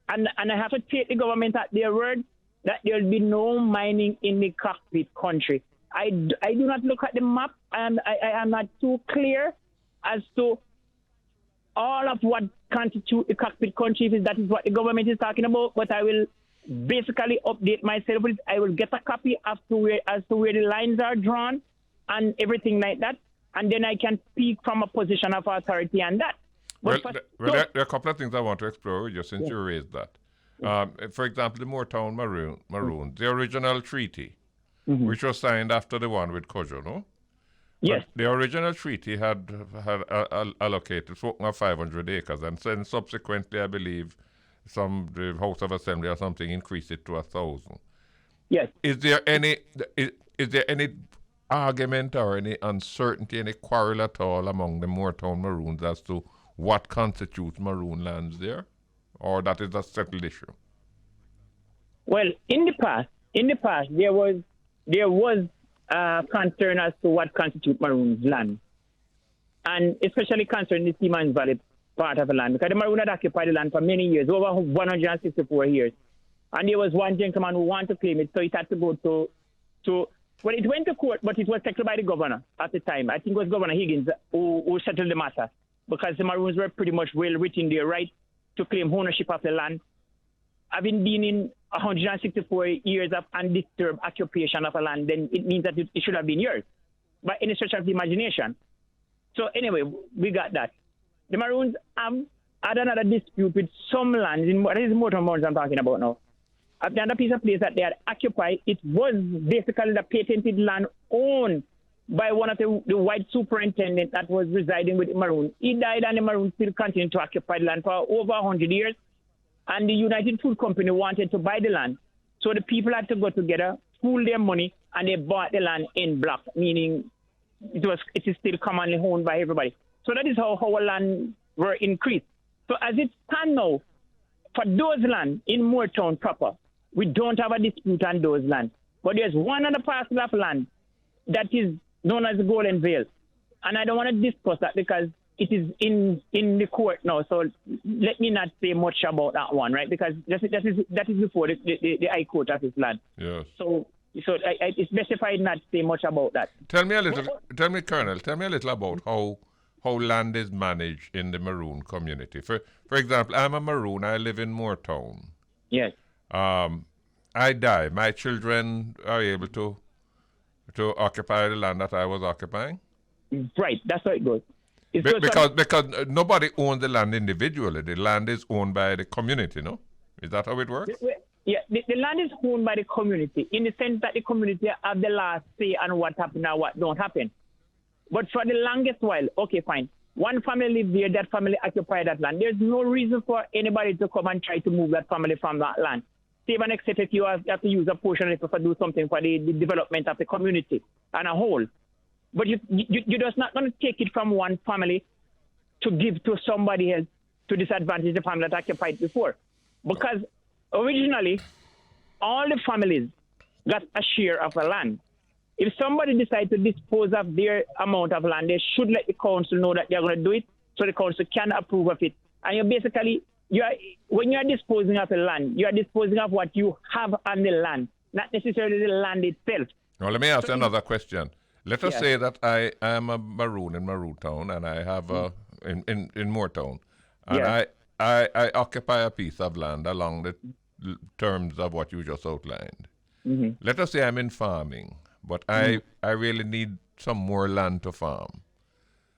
and I have to take the government at their word, that there will be no mining in the cockpit country. I do not look at the map, and I am not too clear as to all of what constitute the cockpit country, if that is what the government is talking about, but I will basically update myself with it. I will get a copy as to where the lines are drawn and everything like that, and then I can speak from a position of authority on that. But there are a couple of things I want to explore with you since you raised that. For example, the Moortown Maroon, the original treaty, which was signed after the one with Kojo, no? Yes. But the original treaty had allocated 500 acres, and then subsequently, I believe, the House of Assembly or something increased it to 1,000. Yes. Is there any argument or any uncertainty, any quarrel at all among the Moortown Maroons as to what constitutes Maroon lands there, or that is a settled issue? Well, in the past, there was concern as to what constitutes Maroon's land, and especially concerning the Seaman's Valley part of the land, because the Maroon had occupied the land for many years, over 164 years, and there was one gentleman who wanted to claim it, so it had to go to well, it went to court, but it was settled by the governor at the time. I think it was Governor Higgins who settled the matter, because the Maroons were pretty much well within their right to claim ownership of the land, having been in 164 years of undisturbed occupation of a land. Then it means that it should have been yours by any stretch of the imagination. So anyway, we got that. The Maroons have had another dispute with some lands, in what is Moortown Maroons I'm talking about now. Another piece of place that they had occupied, it was basically the patented land owned by one of the white superintendent that was residing with the Maroon. He died, and the Maroon still continued to occupy the land for over 100 years. And the United Food Company wanted to buy the land. So the people had to go together, pool their money, and they bought the land in block, meaning it is still commonly owned by everybody. So that is how our land were increased. So as it stands now, for those land in Moortown proper, we don't have a dispute on those lands. But there's one other parcel of land that is known as the Golden Veil. And I don't want to discuss that because it is in the court now. So let me not say much about that one, right? Because that is before the High Court of this land. Yes. So it's best if I not say much about that. Tell me, Colonel, tell me a little about how land is managed in the Maroon community. For example, I'm a Maroon. I live in Moortown. Yes. I die. My children are able to occupy the land that I was occupying. Right. That's how it goes. Because nobody owns the land individually. The land is owned by the community, no? Is that how it works? Yeah, the land is owned by the community in the sense that the community have the last say on what happen and what don't happen. But for the longest while, okay, fine. One family live there, that family occupy that land. There's no reason for anybody to come and try to move that family from that land. Save and except if you have to use a portion of it to do something for the development of the community and a whole. But you're just not going to take it from one family to give to somebody else to disadvantage the family that occupied before. Because originally, all the families got a share of the land. If somebody decides to dispose of their amount of land, they should let the council know that they're going to do it so the council can approve of it. And when you're disposing of the land, you are disposing of what you have on the land, not necessarily the land itself. Now, let me ask you another question. Let us say that I am a Maroon in Maroontown and I have in Moortown, and I occupy a piece of land along the terms of what you just outlined. Mm-hmm. Let us say I'm in farming, but I really need some more land to farm.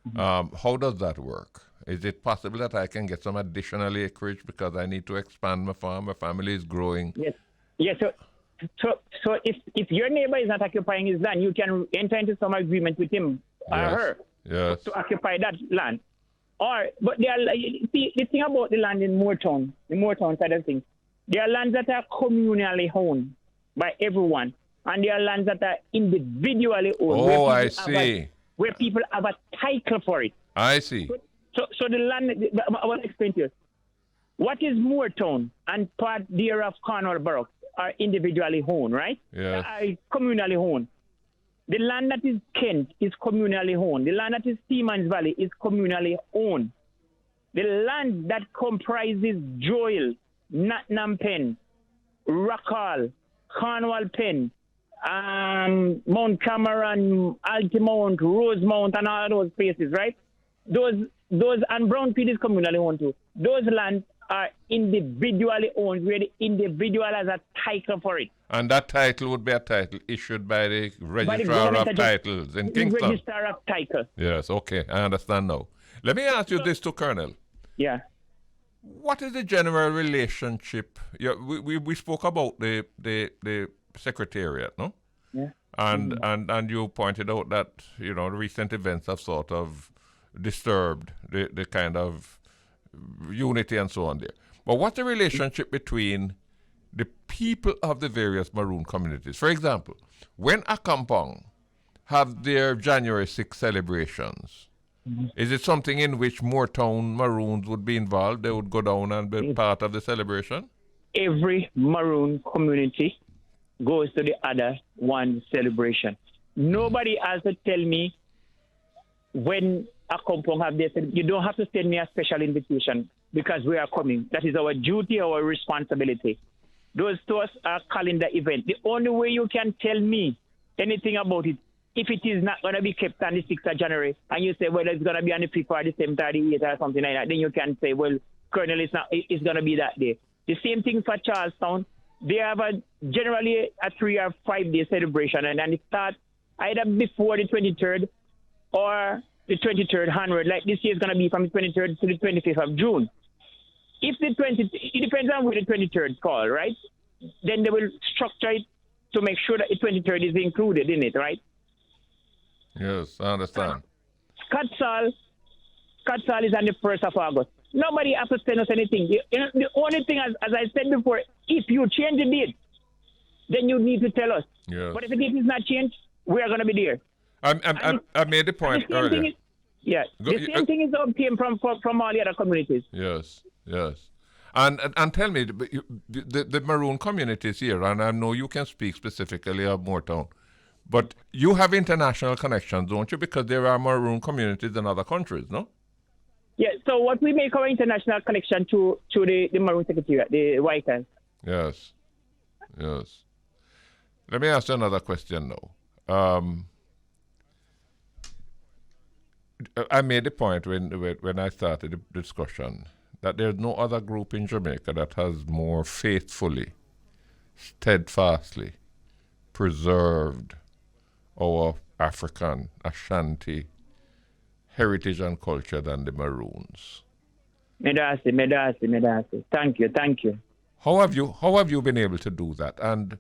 Mm-hmm. How does that work? Is it possible that I can get some additional acreage because I need to expand my farm? My family is growing. Yes. So if your neighbor is not occupying his land, you can enter into some agreement with him or her to occupy that land. But the thing about the land in Moortown, the Moortown side of things, there are lands that are communally owned by everyone, and there are lands that are individually owned. Oh, I see. Where people have a title for it. I see. So the land, I want to explain to you. What is Moortown and part thereof Cornwall Borough are individually owned, right? Yes. Are communally owned. The land that is Kent is communally owned. The land that is Seaman's Valley is communally owned. The land that comprises Joel, Nottingham Pen, Rockall, Cornwall Pen, Mount Cameron, Altamount, Rosemount, and all those places, right? Those and Brownfield is communally owned too. Those lands are individually owned, where the individual has a title for it. And that title would be a title issued by the Registrar of Titles in Kingston. Registrar of Title. Yes, okay, I understand now. Let me ask you this too, Colonel. Yeah. What is the general relationship? Yeah, we spoke about the Secretariat, no? Yeah. And you pointed out that, the recent events have sort of disturbed the kind of unity and so on there. But what's the relationship between the people of the various Maroon communities? For example, when Accompong have their January 6th celebrations, is it something in which Moortown Maroons would be involved? They would go down and be part of the celebration? Every Maroon community goes to the other one celebration. Nobody has to tell me when Accompong have this. You don't have to send me a special invitation because we are coming. That is our duty, our responsibility. Those to us are calendar events. The only way you can tell me anything about it, if it is not going to be kept on the 6th of January, and you say, well, it's going to be on the 5th or the 7th or the 8th or something like that, then you can say, well, Colonel, it's going to be that day. The same thing for Charlestown. They have generally a 3 or 5 day celebration, and it starts either before the 23rd or the 23rd onward. Like this year is going to be from the 23rd to the 25th of June. If it depends on where the 23rd fall, right? Then they will structure it to make sure that the 23rd is included in it, right? Yes, I understand. Scotsall is on the 1st of August. Nobody has to send us anything. The only thing, as I said before, if you change the date, then you need to tell us. Yes. But if the date is not changed, we are going to be there. I made the point earlier. The same thing is obtained from all the other communities. Yes. And tell me, the Maroon communities here, and I know you can speak specifically of Moortown, But you have international connections, don't you? Because there are Maroon communities in other countries, no? Yeah, so what we make our international connection to the Maroon Secretariat, the White House. Yes. Yes. Let me ask you another question now. I made the point when I started the discussion that there's no other group in Jamaica that has more faithfully, steadfastly preserved our African, Ashanti heritage and culture than the Maroons. Medasi. Thank you. How have you been able to do that? And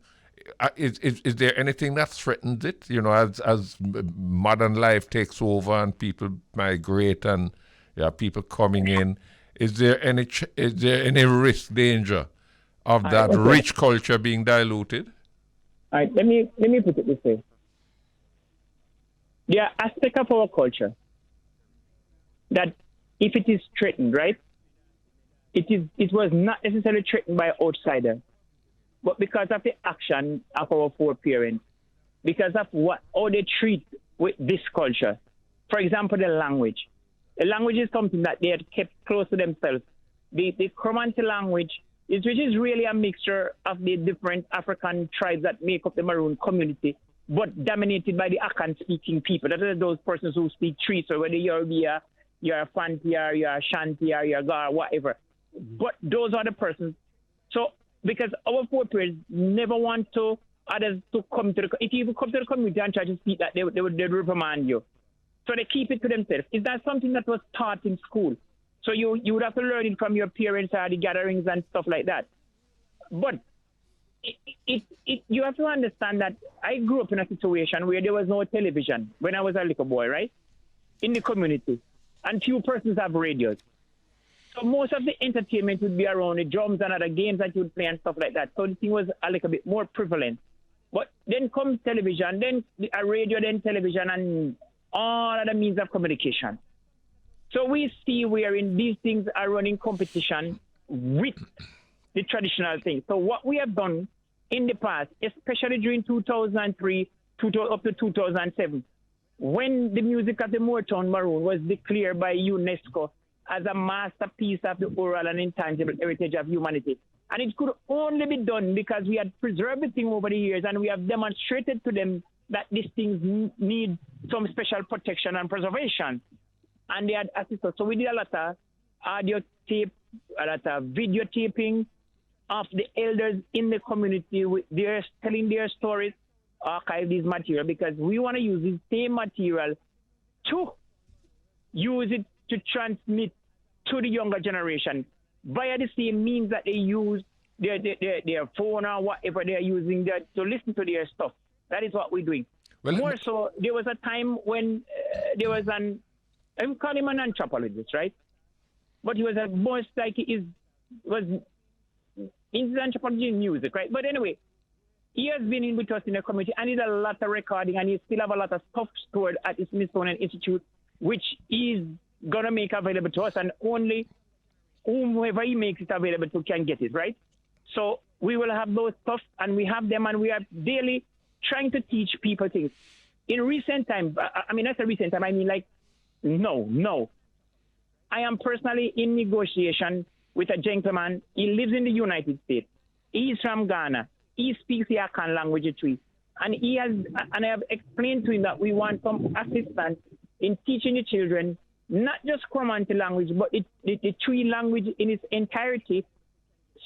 is there anything that threatens it? You know, as modern life takes over and people migrate and people coming in, is there any risk, danger of that rich culture being diluted? All right, let me put it this way. There are aspects of our culture that if it is threatened, right? It was not necessarily threatened by outsider, but because of the action of our foreparents, because of how they treat with this culture. For example, the language. The language is something that they had kept close to themselves. The Comanche language which is really a mixture of the different African tribes that make up the Maroon community, but dominated by the Akan-speaking people. That are those persons who speak three, so whether you're a Fanti or you're a Shanti or you're a Gar, whatever. But those are the persons. So, because our foreparents never want others to come to the... If you come to the community and try to speak that, they'd reprimand you. So they keep it to themselves. Is that something that was taught in school? So you would have to learn it from your parents or the gatherings and stuff like that. But you have to understand that I grew up in a situation where there was no television when I was a little boy, right? In the community. And few persons have radios. So most of the entertainment would be around the drums and other games that you would play and stuff like that. So the thing was a little bit more prevalent. But then comes television, then a radio, then television, and all other means of communication. So we see wherein these things are running competition with the traditional things. So what we have done in the past, especially during 2003 up to 2007, when the music of the Motown Maroon was declared by UNESCO as a masterpiece of the oral and intangible heritage of humanity. And it could only be done because we had preserved the thing over the years and we have demonstrated to them that these things need some special protection and preservation. And they had assisted. So we did a lot of audio tape, a lot of videotaping of the elders in the community with telling their stories, archive these material, because we want to use this same material to use it to transmit to the younger generation via the same means that they use their phone or whatever they are using to listen to their stuff. That is what we're doing. Well, more so, there was a time when there was I'm calling him an anthropologist, right? But he was most like was into anthropology and music, right? But anyway, he has been in with us in the community and he did a lot of recording and he still have a lot of stuff stored at the Smithsonian Institute, which is going to make available to us, and only whomever he makes it available to can get it, right? So we will have those stuff and we have them and we are daily trying to teach people things. In recent time, I mean, that's a recent time, I mean like, no. I am personally in negotiation with a gentleman. He lives in the United States. He's from Ghana. He speaks the Akan language of Tree. And I have explained to him that we want some assistance in teaching the children not just Comanche language, but the Tree language in its entirety,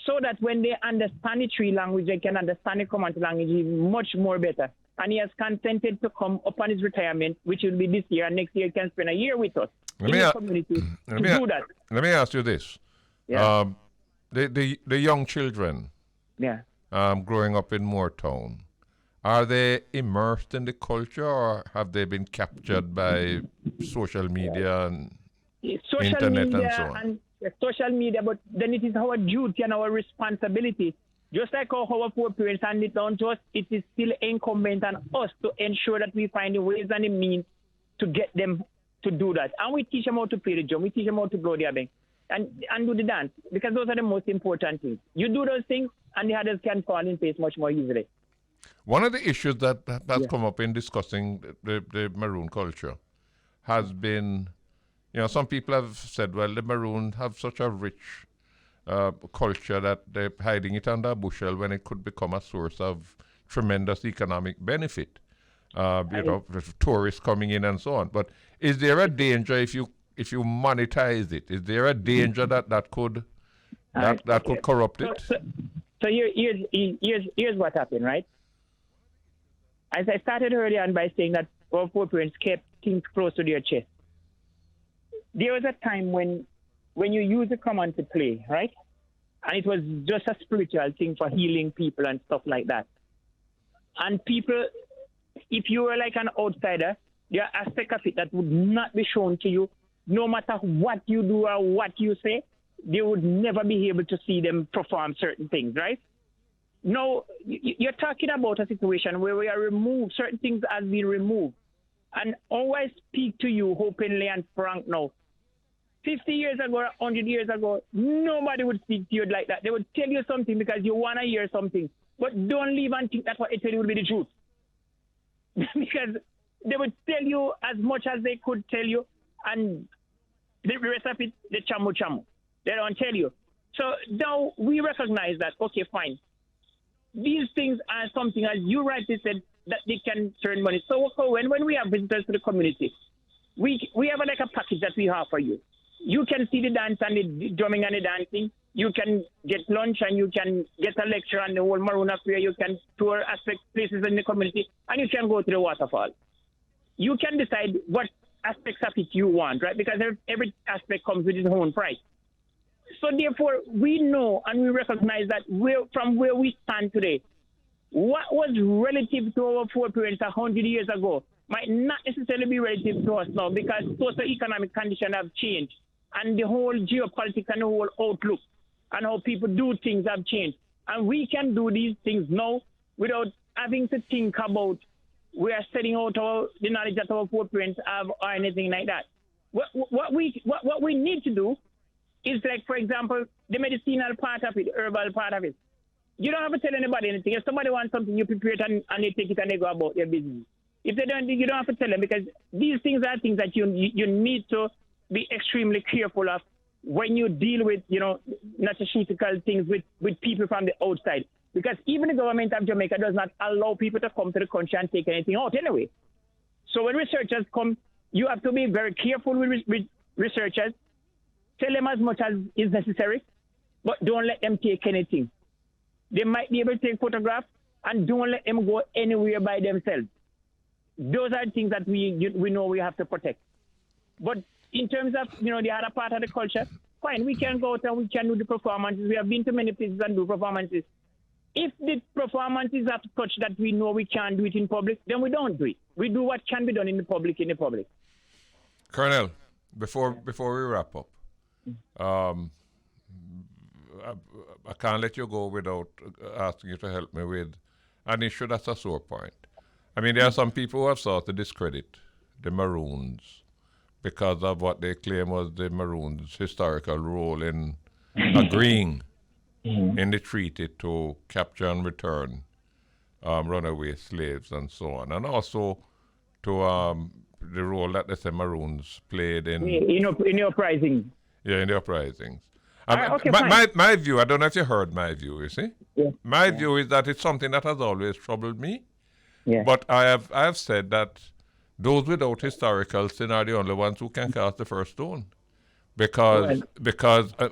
so that when they understand the Tree language, they can understand the Comanche language much more better. And he has consented to come upon his retirement, which will be this year, and next year he can spend a year with us in the community to do that. Let me ask you this. Yeah. The young children growing up in Moortown, are they immersed in the culture or have they been captured by social media and internet and so on? Social media, but then it is our duty and our responsibility. Just like our foreparents hand it down to us, it is still incumbent on us to ensure that we find the ways and the means to get them to do that. And we teach them how to play the drum, we teach them how to blow their bang and do the dance, because those are the most important things. You do those things and the others can fall in place much more easily. One of the issues that's come up in discussing the Maroon culture has been, some people have said, well, the Maroon have such a rich culture that they're hiding it under a bushel when it could become a source of tremendous economic benefit. With tourists coming in and so on. But is there a danger if you monetize it? Is there a danger that could corrupt it? So here's what happened, right? As I started earlier on by saying that our foreparents kept things close to their chest. There was a time when you use the common to play, right? And it was just a spiritual thing for healing people and stuff like that. And people, if you were like an outsider, there are aspects of it that would not be shown to you, no matter what you do or what you say. They would never be able to see them perform certain things, right? No, you're talking about a situation where we are removed, certain things have been removed. And always speak to you openly and frank now. 50 years ago, 100 years ago, nobody would speak to you like that. They would tell you something because you want to hear something. But don't leave and think that what they tell you will be the truth. Because they would tell you as much as they could tell you, and the rest of it, the chamu. They don't tell you. So now we recognize that, okay, fine. These things are something, as you rightly said, that they can turn money. So when we have visitors to the community, we have like a package that we offer you. You can see the dance and the drumming and the dancing. You can get lunch and you can get a lecture on the whole Maroon affair. You can tour places in the community, and you can go to the waterfall. You can decide what aspects of it you want, right? Because every aspect comes with its own price. So therefore, we know and we recognize that from where we stand today, what was relative to our foreparents 100 years ago might not necessarily be relative to us now, because socio-economic conditions have changed, and the whole geopolitics and the whole outlook and how people do things have changed. And we can do these things now without having to think about we are setting out the knowledge that our foreparents have or anything like that. What we need to do is, like, for example, the medicinal part of it, the herbal part of it. You don't have to tell anybody anything. If somebody wants something, you prepare it and they take it and they go about their business. If they don't, you don't have to tell them, because these things are things that you need to be extremely careful of when you deal with, nutraceutical things with people from the outside. Because even the government of Jamaica does not allow people to come to the country and take anything out anyway. So when researchers come, you have to be very careful with researchers. Tell them as much as is necessary, but don't let them take anything. They might be able to take photographs, and don't let them go anywhere by themselves. Those are things that we know we have to protect. But in terms of, the other part of the culture, fine, we can go out and we can do the performances. We have been to many places and do performances. If the performances are such that we know we can't do it in public, then we don't do it. We do what can be done in the public. Colonel, before we wrap up, I can't let you go without asking you to help me with an issue that's a sore point. I mean, there are some people who have sought to discredit the Maroons because of what they claim was the Maroons' historical role in agreeing in the treaty to capture and return runaway slaves and so on, and also to the role that the Maroons played in the uprising. Yeah, in the uprisings. Okay, my view, I don't know if you heard my view, you see? Yeah. My view is that it's something that has always troubled me. Yeah. But I have said that those without historical sin are the only ones who can cast the first stone. Because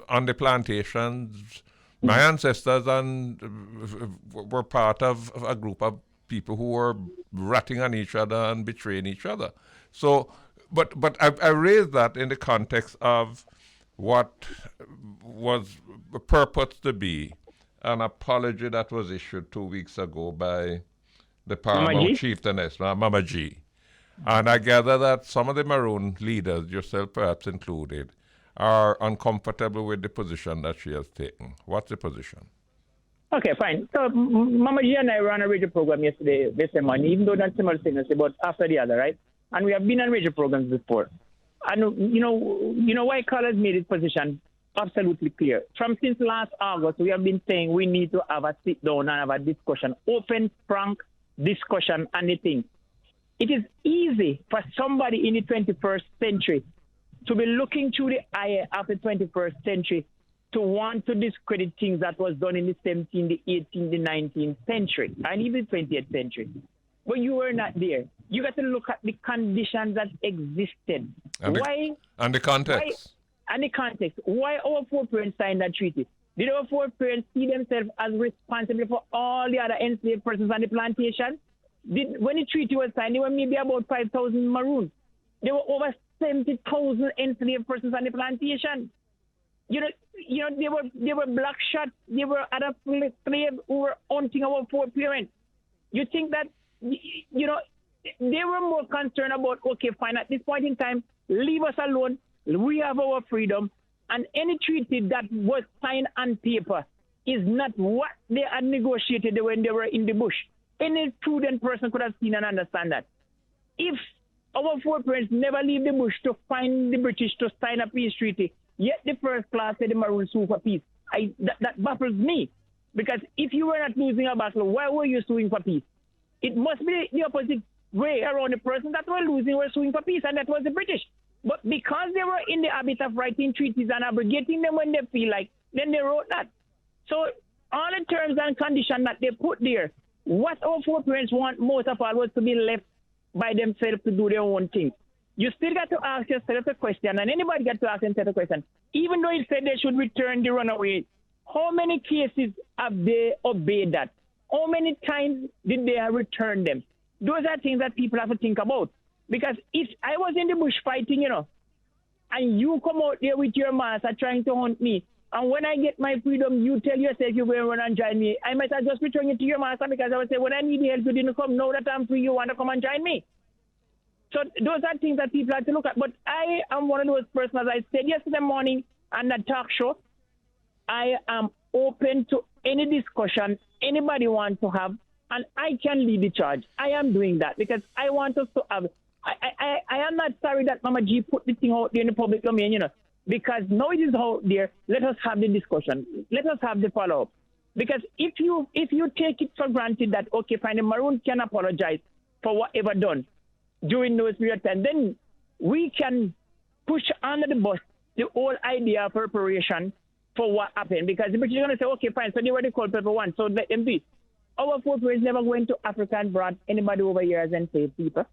on the plantations, my ancestors were part of a group of people who were ratting on each other and betraying each other. So, but I raised that in the context of what was purported to be an apology that was issued 2 weeks ago by the paramount chieftainess, Mama G. And I gather that some of the Maroon leaders, yourself perhaps included, are uncomfortable with the position that she has taken. What's the position? Okay, fine. So Mama G and I were on a radio program yesterday, even though not simultaneously, but after the other, right? And we have been on radio programs before. And you know why Carl has made his position absolutely clear. Since last August, we have been saying we need to have a sit down and have a discussion, open, frank, discussion and the thing. It is easy for somebody in the 21st century to be looking through the eye of the 21st century to want to discredit things that was done in the 17th, the 18th, the 19th century, and even 20th century. But you were not there. You got to look at the conditions that existed. And the context. And the context. Why our foreparents signed that treaty? Did our foreparents see themselves as responsible for all the other enslaved persons on the plantation? When the treaty was signed, there were maybe about 5,000 Maroons. There were over 70,000 enslaved persons on the plantation. You know, they were black shots. There were other slaves who were hunting our foreparents. You think that, you know, they were more concerned about, okay, fine, at this point in time, leave us alone. We have our freedom. And any treaty that was signed on paper is not what they had negotiated when they were in the bush. Any prudent person could have seen and understand that. If our foreparents never leave the bush to find the British to sign a peace treaty, yet the first class said the Maroons sue for peace, that baffles me. Because if you were not losing a battle, why were you suing for peace? It must be the opposite way around. The person that were losing were suing for peace, and that was the British. But because they were in the habit of writing treaties and abrogating them when they feel like, then they wrote that. So all the terms and conditions that they put there, what our foreparents want most of all was to be left by themselves to do their own thing. You still got to ask yourself a question, and anybody got to ask themselves a question. Even though it said they should return the runaway, how many cases have they obeyed that? How many times did they return them? Those are things that people have to think about. Because if I was in the bush fighting, you know, and you come out there with your master trying to hunt me, and when I get my freedom, you tell yourself you're going to run and join me, I might have just return it to your master, because I would say, when I need help, you didn't come. Now that I'm free, you want to come and join me. So those are things that people have to look at. But I am one of those persons, as I said yesterday morning on the talk show, I am open to any discussion anybody wants to have, and I can lead the charge. I am doing that because I want us to have... I am not sorry that Mama G put the thing out there in the public domain, you know, because now it is out there. Let us have the discussion. Let us have the follow-up. Because if you take it for granted that, okay, fine, the Maroon can apologize for whatever done during those period of time, then we can push under the bus the whole idea of reparation for what happened. Because the British are going to say, okay, fine, so they were the culprit for one, so let them be. Our foreparents never went to Africa and brought anybody over here as enslaved people.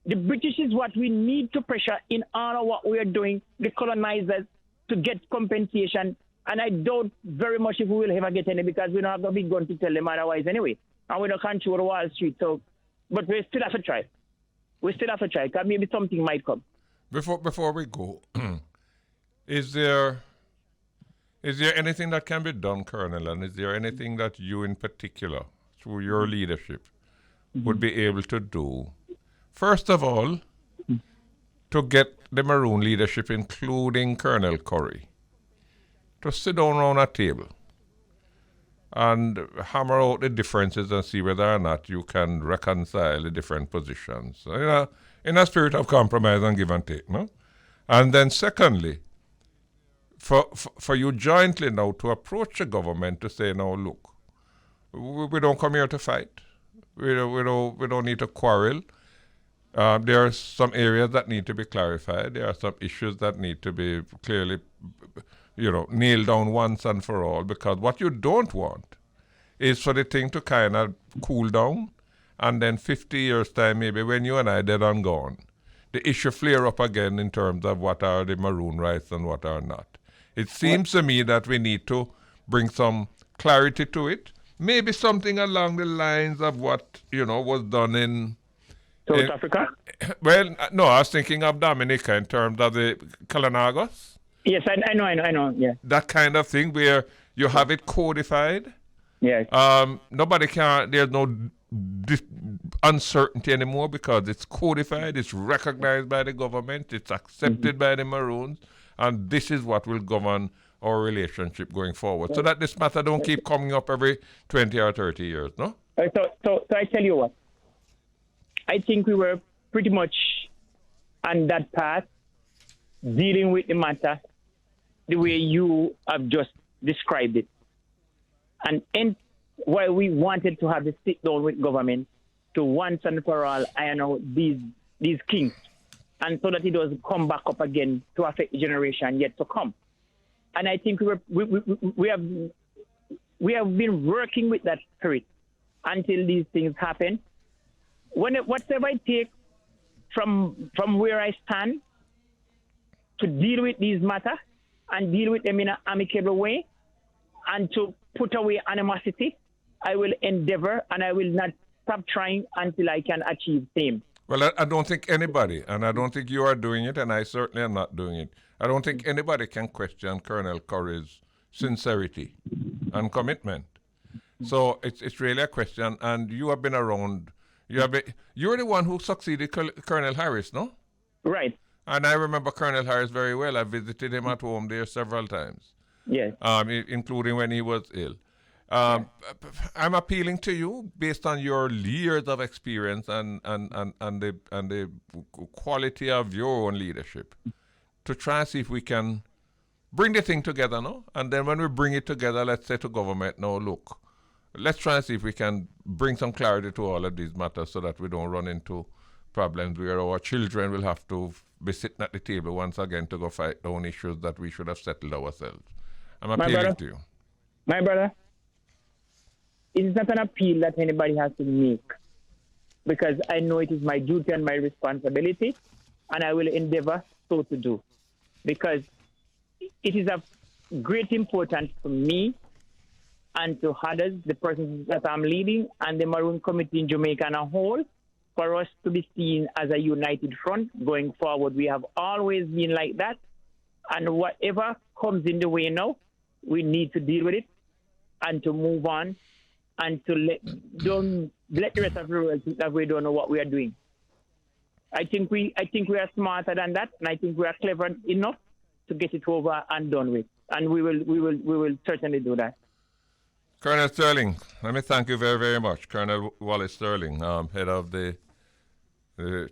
The British is what we need to pressure in all of what we are doing, the colonizers, to get compensation. And I doubt very much if we will ever get any, because we don't have the big gun to tell them otherwise anyway. And we don't control Wall Street. So, but we still have to try. We still have to try, because maybe something might come. Before we go, is there anything that can be done, Colonel, and is there anything that you in particular, through your leadership, would be able to do? First of all, to get the Maroon leadership, including Colonel Currie, to sit down around a table and hammer out the differences and see whether or not you can reconcile the different positions in a spirit of compromise and give and take. No? And then secondly, for you jointly now to approach the government to say, no, look, we don't come here to fight. We don't need to quarrel. There are some areas that need to be clarified. There are some issues that need to be clearly, nailed down once and for all. Because what you don't want is for the thing to kind of cool down, and then 50 years' time, maybe when you and I dead and gone, the issue flare up again in terms of what are the Maroon rights and what are not. It seems to me that we need to bring some clarity to it. Maybe something along the lines of what was done in South Africa? Well, no, I was thinking of Dominica in terms of the Kalanagos. Yes, I know, yeah. That kind of thing where you have it codified. Yes. There's no uncertainty anymore because it's codified, it's recognized by the government, it's accepted by the Maroons, and this is what will govern our relationship going forward. So that this matter don't keep coming up every 20 or 30 years, no? So I tell you what. I think we were pretty much on that path, dealing with the matter the way you have just described it. And while we wanted to have a sit down with government to once and for all iron out these kinks, and so that it doesn't come back up again to affect the generation yet to come. And I think we have been working with that spirit until these things happen. Whatever it takes from where I stand to deal with these matters and deal with them in an amicable way and to put away animosity, I will endeavor, and I will not stop trying until I can achieve same. Well, I don't think anybody, and I don't think you are doing it, and I certainly am not doing it. I don't think anybody can question Colonel Currie's sincerity and commitment. So it's really a question, and you have been around. You're the one who succeeded Colonel Harris, no? Right. And I remember Colonel Harris very well. I visited him at home there several times. Yes. Including when he was ill. I'm appealing to you based on your years of experience and the quality of your own leadership to try and see if we can bring the thing together, no? And then when we bring it together, let's say to government, no, look, let's try and see if we can bring some clarity to all of these matters so that we don't run into problems where our children will have to be sitting at the table once again to go fight down issues that we should have settled ourselves. I'm appealing to you. My brother, it is not an appeal that anybody has to make, because I know it is my duty and my responsibility, and I will endeavor so to do, because it is of great importance to me and to others, the persons that I'm leading, and the Maroon committee in Jamaica as a whole, for us to be seen as a united front going forward. We have always been like that, and whatever comes in the way now, we need to deal with it and to move on and to don't let the rest of the world think that we don't know what we are doing. I think we are smarter than that, and I think we are clever enough to get it over and done with, and we will certainly do that. Colonel Sterling, let me thank you very, very much. Colonel Wallace Sterling, head of the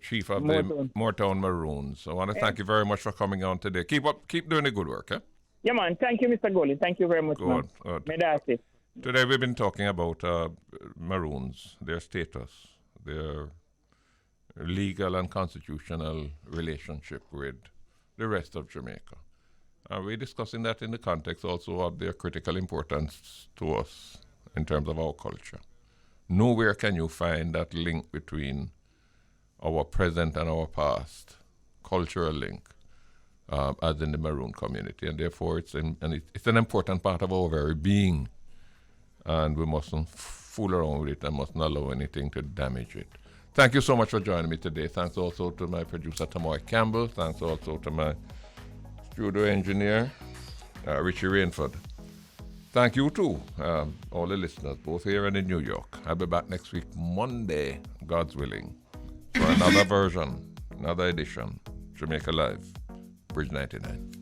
chief of the Moortown Maroons. I want to thank you very much for coming on today. Keep doing the good work, eh? Yeah, man. Thank you, Mr. Golding. Thank you very much, man. Good. May that assist. Today we've been talking about Maroons, their status, their legal and constitutional relationship with the rest of Jamaica. We're discussing that in the context also of their critical importance to us in terms of our culture. Nowhere can you find that link between our present and our past, cultural link, as in the Maroon community. And therefore it's an important part of our very being. And we mustn't fool around with it and mustn't allow anything to damage it. Thank you so much for joining me today. Thanks also to my producer, Tamoy Campbell. Thanks also to my studio engineer, Richie Rainford. Thank you too, all the listeners, both here and in New York. I'll be back next week, Monday, God's willing, for another version, another edition, Jamaica Live, Bridge 99.